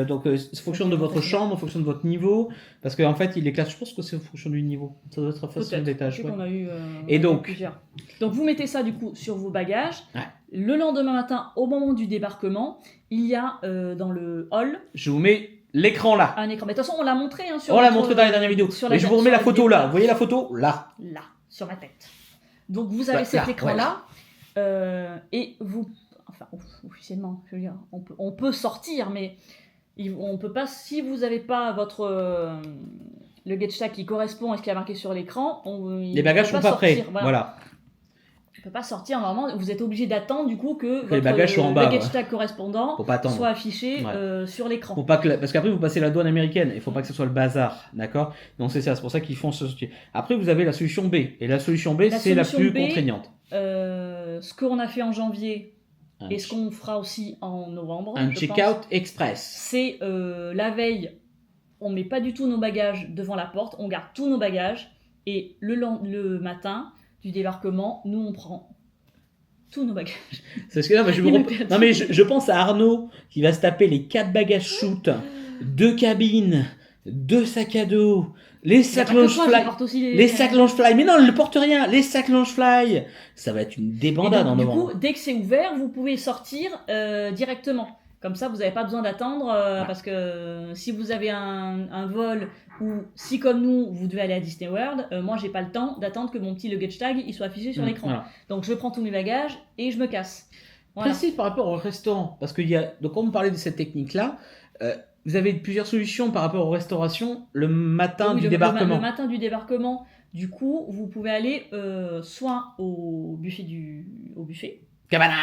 Donc, en fonction de votre chambre, en fonction de votre niveau. Parce qu'en fait, les classes, je pense que c'est en fonction du niveau. Ça doit être en fonction Peut-être. d'étage. Je sais qu'on a eu, Et on a eu donc plusieurs. Donc, vous mettez ça du coup sur vos bagages. Ouais. Le lendemain matin, au moment du débarquement, il y a dans le hall Je vous mets l'écran là. un écran. Mais de toute façon, on l'a montré. Hein, On l'a montré dans les dernières vidéos. Mais je vous remets la photo là. Vous voyez la photo là. Là, sur ma tête. Donc, vous avez cet écran-là. Et vous, enfin officiellement, je veux dire, on peut sortir, mais on peut pas, si vous n'avez pas votre luggage tag qui correspond à ce qui est marqué sur l'écran, les bagages sont pas prêts. Voilà. On peut pas sortir normalement. Vous êtes obligé d'attendre du coup que les bagages soient en bas, luggage tag correspondant soit affiché sur l'écran. Faut pas que parce qu'après vous passez la douane américaine. Il faut pas que ce soit le bazar, d'accord? Donc c'est ça. C'est pour ça qu'ils font ce. Après vous avez la solution B et la solution B c'est la plus contraignante. Ce qu'on a fait en janvier et ce qu'on fera aussi en novembre. Un check-out express. C'est la veille, on met pas du tout nos bagages devant la porte, on garde tous nos bagages et le matin du débarquement, nous on prend tous nos bagages. C'est ce que je pense à Arnaud qui va se taper les 4 bagages shoot, 2 cabines, 2 sacs à dos. Les sacs Loungefly, les sacs Loungefly, mais non, ne porte rien, les sacs Loungefly, ça va être une débandade en novembre. Du coup, dès que c'est ouvert, vous pouvez sortir directement. Comme ça, vous n'avez pas besoin d'attendre, parce que si vous avez un vol, ou si comme nous, vous devez aller à Disney World, moi, j'ai pas le temps d'attendre que mon petit luggage tag il soit affiché sur l'écran. Voilà. Donc, je prends tous mes bagages et je me casse. Voilà. Précise par rapport au restaurant, parce qu'il y a, donc quand on parlait de cette technique-là, vous avez plusieurs solutions par rapport aux restaurations le matin du débarquement. Le matin du débarquement, du coup, vous pouvez aller soit au buffet. Cabana.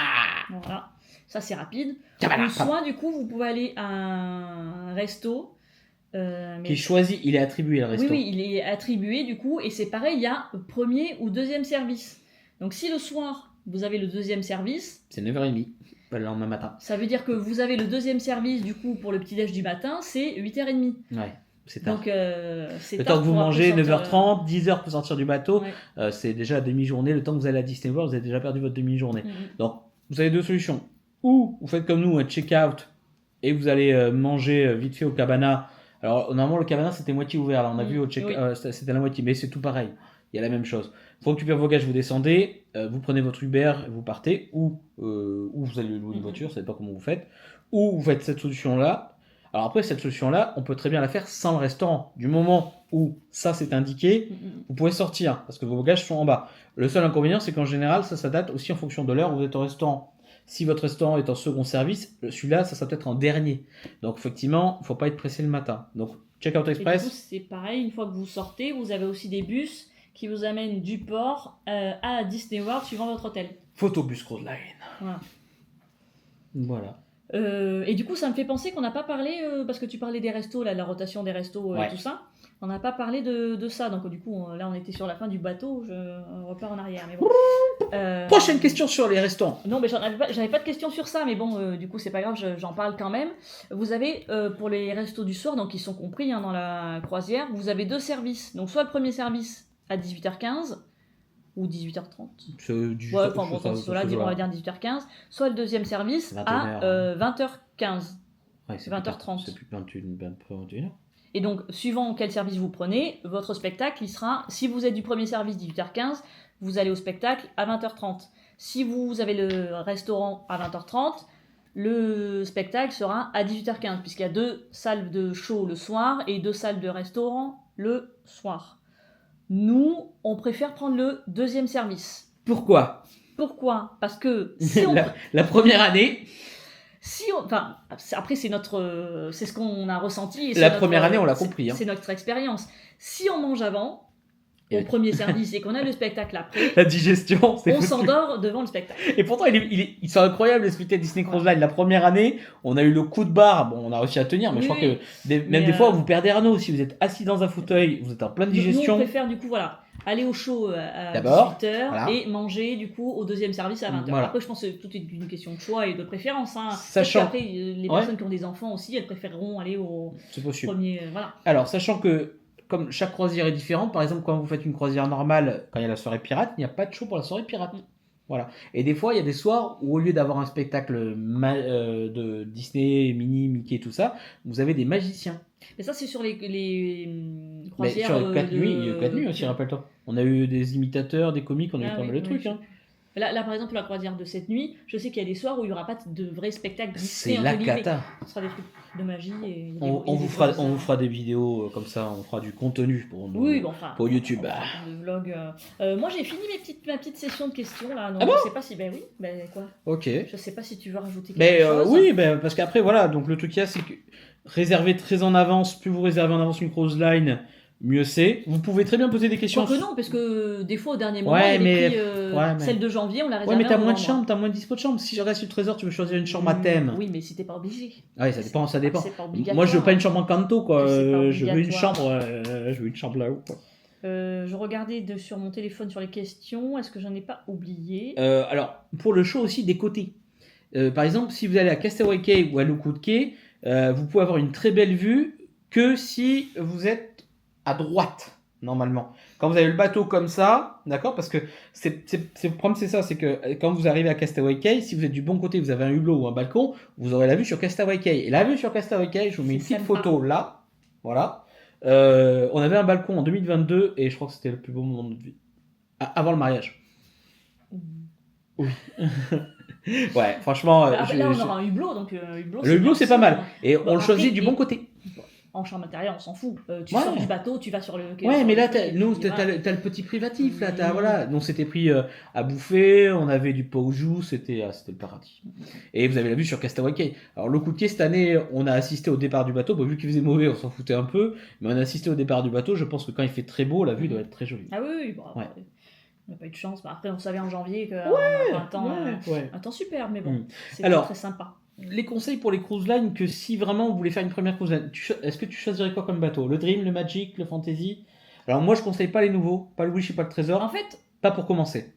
Voilà, ça c'est rapide. Cabana. Ou soit du coup, vous pouvez aller à un resto. Qui est choisi, il est attribué le resto. Oui, il est attribué du coup, et c'est pareil, il y a premier ou deuxième service. Donc si le soir, vous avez le deuxième service... C'est 9h30. Le lendemain matin. Ça veut dire que vous avez le deuxième service du coup pour le petit-déj du matin, c'est 8h30. Ouais, c'est tard. Donc c'est le tard temps que vous mangez, 9h30, 10h pour sortir du bateau, c'est déjà la demi-journée. Le temps que vous allez à Disney World, vous avez déjà perdu votre demi-journée. Donc vous avez 2 solutions. Ou vous faites comme nous un check-out et vous allez manger vite fait au cabana. Alors normalement le cabana c'était moitié ouvert. Là on a vu au check-out, c'était la moitié, mais c'est tout pareil. Il y a la même chose. Vous récupérez vos bagages, vous descendez, vous prenez votre Uber, vous partez, ou vous allez louer une voiture, ça ne sais pas comment vous faites, ou vous faites cette solution-là. Alors après, cette solution-là, on peut très bien la faire sans le restaurant. Du moment où ça c'est indiqué, vous pouvez sortir, parce que vos bagages sont en bas. Le seul inconvénient, c'est qu'en général, ça date aussi en fonction de l'heure où vous êtes au restaurant. Si votre restaurant est en second service, celui-là, ça sera peut-être en dernier. Donc effectivement, il ne faut pas être pressé le matin. Donc, check-out express. Et du coup, c'est pareil, une fois que vous sortez, vous avez aussi des bus qui vous amène du port à Disney World suivant votre hôtel. Photobus Cruise Line. Voilà. Et du coup, ça me fait penser qu'on n'a pas parlé, parce que tu parlais des restos, là, de la rotation des restos et tout ça. On n'a pas parlé de ça. Donc du coup, là, on était sur la fin du bateau. On repart en arrière. Mais bon. Prochaine question sur les restaurants. Non, mais j'avais pas de question sur ça. Mais bon, du coup, c'est pas grave, j'en parle quand même. Vous avez, pour les restos du soir, donc ils sont compris dans la croisière, vous avez 2 services. Donc soit le premier service à 18h15 ou 18h30. On va dire 18h15. Soit le deuxième service 21h. À 20h15. Ouais, c'est 20h30. C'est plus 21h. Et donc, suivant quel service vous prenez, votre spectacle, il sera, si vous êtes du premier service 18h15, vous allez au spectacle à 20h30. Si vous avez le restaurant à 20h30, le spectacle sera à 18h15, puisqu'il y a 2 salles de show le soir et 2 salles de restaurant le soir. Nous, on préfère prendre le deuxième service. Pourquoi ? Parce que si la première année... après, c'est ce qu'on a ressenti. Et la première année, on l'a compris. C'est notre expérience. Si on mange avant, au premier service et qu'on a le spectacle après, La digestion, c'est on foutu. s'endort devant le spectacle. Et pourtant, ils sont incroyables, les spectacles Disney Cruise Line. La première année, on a eu le coup de barre. Bon, on a réussi à tenir, mais Oui, je crois oui. que même des fois, vous perdez Arnaud. Si vous êtes assis dans un fauteuil, vous êtes en pleine Nous, on digestion. préfère du coup, voilà, aller au show à D'abord, 18h voilà. et manger du coup au deuxième service à 20h. Voilà. Après, je pense que tout est une question de choix et de préférence. Hein. Sachant- Après, les personnes qui ont des enfants aussi, elles préféreront aller au C'est possible. premier. Voilà. Alors, sachant que comme chaque croisière est différente, par exemple, quand vous faites une croisière normale, quand il y a la soirée pirate, il n'y a pas de show pour la soirée pirate. Voilà. Et des fois, il y a des soirs où, au lieu d'avoir un spectacle de Disney, Minnie, Mickey, tout ça, vous avez des magiciens. Mais ça, c'est sur les Mais croisières. sur les 4 nuits, il y a eu 4 nuits aussi, rappelle-toi. On a eu des imitateurs, des comiques, on a eu pas mal de trucs. Hein. Là, par exemple, la croisière de cette nuit, je sais qu'il y a des soirs où il n'y aura pas de vrai spectacle Disney. C'est la cata. Ce sera des trucs de magie. Et On vous fera des vidéos comme ça, on fera du contenu pour nous. Oui, bon, enfin. Pour YouTube. Le vlog. Moi, j'ai fini ma petite session de questions là. Donc Ah bon je sais pas si. Ben oui, ben quoi. Ok. Je sais pas si tu veux rajouter quelque Mais chose. oui, parce qu'après, voilà, donc le truc qu'il y a, c'est que réserver très en avance, plus vous réservez en avance une cruise line, mieux c'est. Vous pouvez très bien poser des questions. Que non, parce que des fois, au dernier moment, Ouais, il mais- est pris, mais- celle de janvier, on l'a réservée. Ouais, mais t'as en moins de novembre. chambres, t'as moins de dispo de chambres. Si je reste sur le trésor, tu veux choisir une chambre à thème. Oui, mais si t'es pas obligé. Ouais, ça dépend, ça dépend. C'est pas obligatoire. Moi, je veux pas une chambre en canto, quoi. C'est pas Je veux une obligatoire. chambre, là-haut, quoi. Je regardais sur mon téléphone sur les questions. Est-ce que j'en ai pas oublié? Alors, pour le show aussi, des côtés. Par exemple, si vous allez à Castaway Cay ou à Lookout Cay, vous pouvez avoir une très belle vue que si vous êtes à droite, normalement. Quand vous avez le bateau comme ça, d'accord, parce que le problème, c'est ça, c'est que quand vous arrivez à Castaway Cay, si vous êtes du bon côté, vous avez un hublot ou un balcon, vous aurez la vue sur Castaway Cay. Et la vue sur Castaway Cay, je vous mets une C'est petite sympa. photo là, voilà. On avait un balcon en 2022 et je crois que c'était le plus beau moment de notre vie. Avant le mariage. Oui. Ouais, franchement. Là, on aura un hublot, donc hublot. Le hublot, c'est pas mal. Et Bon, on le choisit après, du bon côté. En chambre intérieure, on s'en fout. Tu Ouais. sors du bateau, tu vas sur le. Ouais, mais là, et nous, puis voilà. t'as le petit privatif, là. Mhm. Voilà. Nous, on s'était pris à bouffer, on avait du pot au jus, c'était le paradis. Et vous avez la vue sur Castaway Cay. Alors, le coup de pied, cette année, on a assisté au départ du bateau. Bon, vu qu'il faisait mauvais, on s'en foutait un peu. Mais on a assisté au départ du bateau. Je pense que quand il fait très beau, la vue doit être très jolie. Ah oui, bon, Ouais. après, on n'a pas eu de chance. Bah, après, on savait en janvier qu'on avait Ouais. un temps super, mais bon, Mm. c'était Alors, très sympa. Les conseils pour les cruise lines, que si vraiment vous voulez faire une première cruise line, est-ce que tu choisirais quoi comme bateau? Le Dream, le Magic, le Fantasy? Alors moi je conseille pas les nouveaux, pas le Wish et pas le Trésor, En fait, pas pour commencer.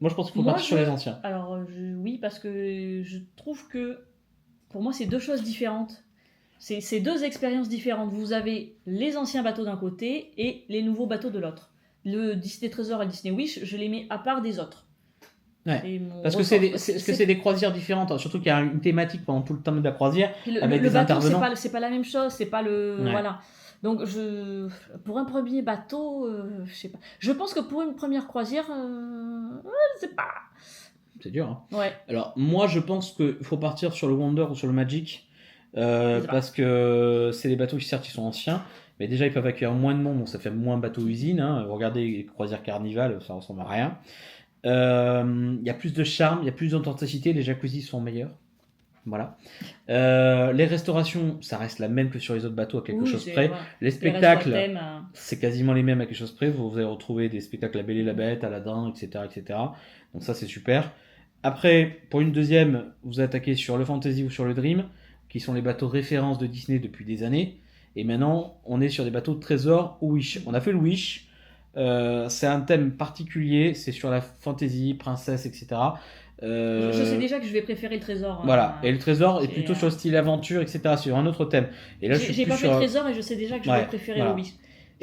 Moi je pense qu'il faut Moi, partir sur les anciens. alors oui, parce que je trouve que pour moi, c'est deux choses différentes. C'est deux expériences différentes. Vous avez les anciens bateaux d'un côté et les nouveaux bateaux de l'autre. Le Disney Trésor et le Disney Wish, je les mets à part des autres. Ouais. C'est mon Parce que ressenti. c'est des croisières différentes, hein. Surtout qu'il y a une thématique pendant tout le temps de la croisière. Puis avec le des bateau, intervenants. c'est pas la même chose, c'est pas le Ouais. voilà. Donc pour un premier bateau, je sais pas. Je pense que pour une première croisière, je sais pas. C'est dur. Hein. Ouais. Alors moi je pense qu'il faut partir sur le Wonder ou sur le Magic. Je sais pas. Parce que c'est des bateaux qui certes ils sont anciens, mais déjà ils peuvent accueillir moins de monde, donc ça fait moins bateau usine. Hein. Regardez les croisières Carnival, ça ressemble à rien. Il y a plus de charme, il y a plus d'authenticité, les jacuzzis sont meilleurs. Voilà. Les restaurations, ça reste la même que sur les autres bateaux à quelque Oui, chose c'est- près. voilà. Les Les spectacles, restos à thème, c'est quasiment les mêmes à quelque chose près. Vous allez retrouver des spectacles La Belle et la Bête, Aladdin, etc., etc. Donc ça c'est super. Après, pour une deuxième, vous attaquez sur le Fantasy ou sur le Dream, qui sont les bateaux références de Disney depuis des années. Et maintenant, on est sur des bateaux de trésor ou Wish. On a fait le Wish. C'est un thème particulier. C'est sur la fantasy, princesse, etc. Je sais déjà que je vais préférer le trésor. Voilà. Et le trésor est c'est, plutôt sur le style aventure, etc. Sur un autre thème. Et là, je suis J'ai plus pas fait sur... le trésor et je sais déjà que je Ouais, vais préférer voilà. le Wish.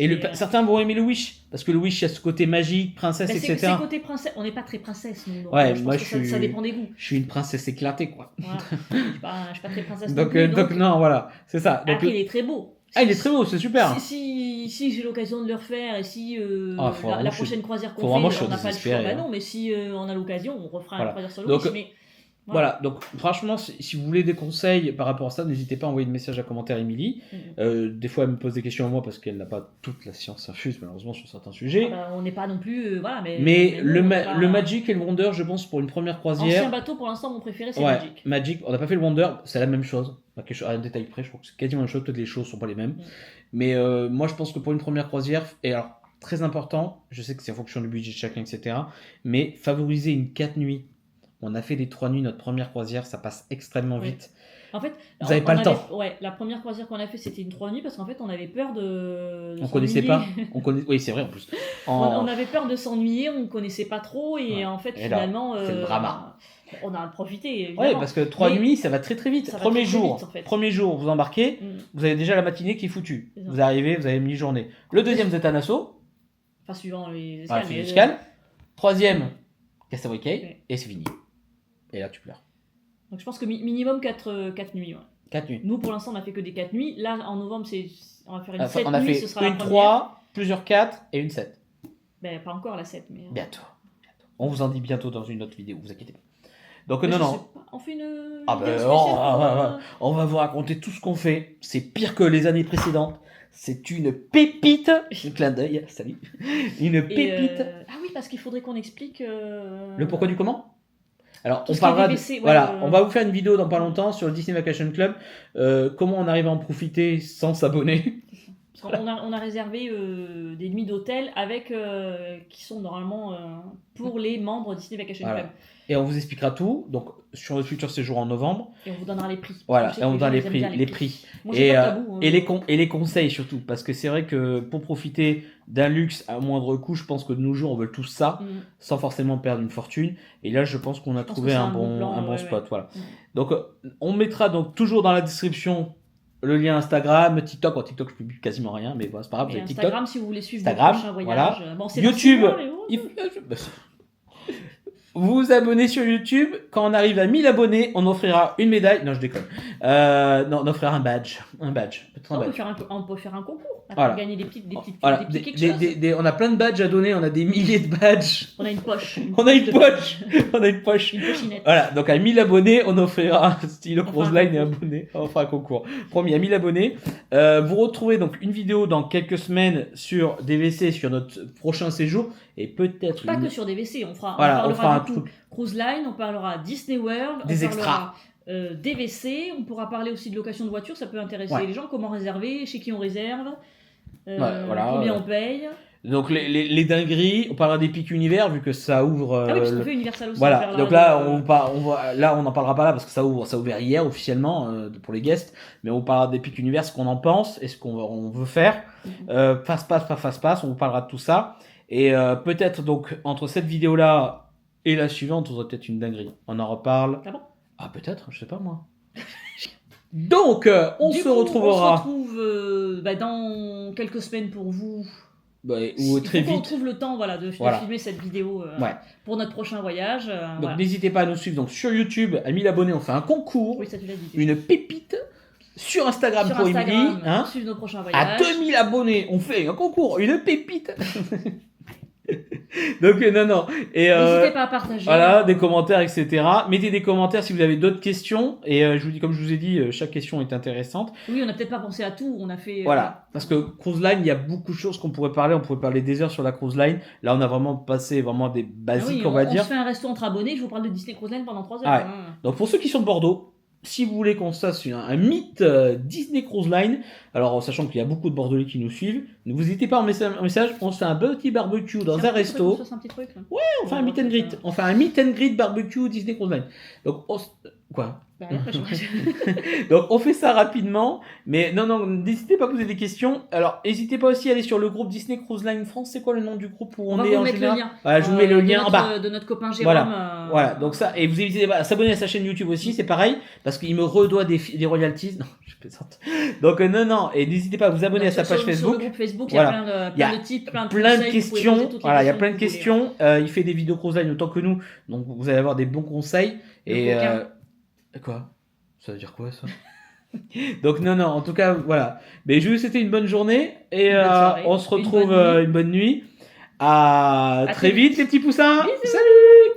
Et C'est, certains vont aimer le Wish. Parce que le Wish, il y a ce côté magique, princesse, Ben, etc. c'est côté princesse. On n'est pas très princesse, nous. Donc, Ouais, je moi, pense que je suis- ça dépend des goûts. Je suis une princesse éclatée, quoi. Voilà. Je suis pas très princesse. Donc, non plus, donc non, voilà. C'est ça. Donc, Après, il est très beau. Ah, il est très beau, c'est super. Si j'ai l'occasion de le refaire et si Ah, faut la vraiment prochaine croisière faut qu'on vraiment fait, que on n'a je pas le sois choix, désespéré, bah non, mais si on a l'occasion, on refera Voilà. une croisière sur le Donc, Wish, mais Voilà, donc franchement, si vous voulez des conseils par rapport à ça, n'hésitez pas à envoyer des messages à commentaire à Émilie. Des fois, elle me pose des questions à moi parce qu'elle n'a pas toute la science infuse, malheureusement, sur certains sujets. on n'est pas non plus. Voilà, Mais nous, le, on n'est pas- le Magic et le Wonder, je pense, pour une première Ancien croisière. bateau, pour l'instant, mon préféré, c'est Ouais, Magic. on n'a pas fait le Wonder, c'est la même chose. À un détail près, je crois que c'est quasiment la même chose, peut-être les choses sont pas les mêmes. Mm. Mais moi, je pense que pour une première croisière, et alors, très important, je sais que c'est en fonction du budget de chacun, etc. Mais favoriser une 4 nuits. On a fait des 3 nuits, notre première croisière, ça passe extrêmement vite. En fait, vous n'avez pas le temps. Ouais, la première croisière qu'on a fait, c'était une 3 nuits parce qu'en fait, on avait peur de on connaissait pas. Oui, c'est vrai en plus. On avait peur de s'ennuyer, on connaissait pas trop et en fait, finalement, c'est le drama. On a profité. Évidemment. Oui, parce que 3 nuits, ça va très très vite. Premier jour, vous embarquez, vous avez déjà la matinée qui est foutue. Vous arrivez, vous avez une mi-journée. Le deuxième, vous êtes à Nassau. Enfin, suivant les escales. Les escales. Troisième, Castaway Cay, et c'est fini. Et là, tu pleures. Donc je pense que minimum 4 nuits. Ouais. 4 nuits. Nous, pour l'instant, on a fait que des 4 nuits. Là, en novembre, on va faire une 7 on a nuits. fait Ce sera une la 3, plusieurs 4 et une 7. Ben, pas encore la 7. Mais... Bientôt. On vous en dit bientôt dans une autre vidéo, vous inquiétez pas. Donc on fait une on va vous raconter tout ce qu'on fait. C'est pire que les années précédentes. C'est une pépite. Un clin d'œil, salut. Une pépite. Ah oui, parce qu'il faudrait qu'on explique... Le pourquoi du comment. Alors, tout on parlera DVC, on va vous faire une vidéo dans pas longtemps sur le Disney Vacation Club. Comment on arrive à en profiter sans s'abonner. On a réservé des nuits d'hôtel avec qui sont normalement pour les membres Disney Vacation Club. Et on vous expliquera tout. Donc sur le futur séjour en novembre. Et on vous donnera les prix. Voilà, et on vous donne les prix. Moi, et les conseils surtout. Parce que c'est vrai que pour profiter d'un luxe à moindre coût, je pense que de nos jours, on veut tous ça, sans forcément perdre une fortune. Et là, je pense qu'on a trouvé un bon spot. Voilà. Donc on mettra donc toujours dans la description le lien Instagram, TikTok. En TikTok, je publie quasiment rien, mais voilà, c'est pas grave. Vous avez TikTok. Instagram, si vous voulez suivre vos prochains voyages. Voilà. Bon, c'est YouTube. Vous vous abonnez sur YouTube. Quand on arrive à 1000 abonnés, on offrira une médaille. Non, je déconne. Non, on offrira un badge. On peut faire un concours. Voilà. Gagner des petites quelque chose. On a plein de badges à donner. On a des milliers de badges. On a une poche. On a une poche. Une pochinette. Voilà. Donc à 1000 abonnés, on offrira un stylo Cruise Line et abonné. On fera un concours. Promis, à 1000 abonnés. Vous retrouvez donc une vidéo dans quelques semaines sur DVC, sur notre prochain séjour. Et peut-être... Pas que sur des WC, on fera un truc. Cruise Line, on parlera Disney World, des extras. DVC, on pourra parler aussi de location de voiture, ça peut intéresser les gens, comment réserver, chez qui on réserve, combien on paye. Donc les dingueries, on parlera des pics univers vu que ça ouvre... Ah oui, parce qu'on fait Universal aussi. Voilà, donc là, on n'en parlera pas là parce que ça a ouvert hier officiellement pour les guests, mais on parlera des pics univers, ce qu'on en pense et ce qu'on veut faire. Fast-pass, on vous parlera de tout ça. Et peut-être donc entre cette vidéo-là et la suivante, on aura peut-être une dinguerie. On en reparle. Ah bon ? Ah peut-être, je sais pas moi. Donc on se retrouvera. On se retrouve dans quelques semaines pour vous. Ou très vite. On trouve le temps de filmer cette vidéo pour notre prochain voyage. Donc n'hésitez pas à nous suivre donc, sur YouTube. À 1000 abonnés, on fait un concours. Oui, ça tu l'as dit. Une pépite. Sur Instagram pour Émilie. Suivre nos prochains voyages. À 2000 abonnés, on fait un concours. Une pépite. Donc non. Et n'hésitez pas à partager. Voilà, des commentaires, etc. Mettez des commentaires si vous avez d'autres questions. Et comme je vous ai dit, chaque question est intéressante. Oui, on n'a peut-être pas pensé à tout. On a fait. Voilà, parce que Cruise Line, il y a beaucoup de choses qu'on pourrait parler. On pourrait parler des heures sur la Cruise Line. Là, on a vraiment passé des basiques, on va dire. On se fait un resto entre abonnés. Je vous parle de Disney Cruise Line pendant 3 heures. Ouais. Donc pour ceux qui sont de Bordeaux, si vous voulez qu'on se fasse un mythe Disney Cruise Line, alors sachant qu'il y a beaucoup de Bordelais qui nous suivent, ne vous hésitez pas en message, on se fait un petit barbecue dans un resto. Un petit truc, là. Ouais, on fait un meet and greet. On fait un meet and greet barbecue Disney Cruise Line. Donc, quoi ? Donc on fait ça rapidement, mais non, n'hésitez pas à poser des questions. Alors n'hésitez pas aussi à aller sur le groupe Disney Cruise Line France. C'est quoi le nom du groupe où on est en général ? Voilà, je vous mets le lien en bas de notre copain Jérôme. Voilà, donc ça, et vous n'hésitez pas à s'abonner à sa chaîne YouTube aussi, c'est pareil, parce qu'il me redoit des royalties. Non, je plaisante. Donc non, et n'hésitez pas à vous abonner à sa page Facebook. Sur le groupe Facebook, il y a plein de types, plein de questions. Voilà, il y a plein de questions. Il fait des vidéos Cruise Line autant que nous, donc vous allez avoir des bons conseils. Et quoi ? Ça veut dire quoi ça ? Donc non, en tout cas, voilà. Mais je vais vous souhaiter une bonne journée et on se retrouve une bonne nuit. À très vite les petits poussins. Bisous. Salut.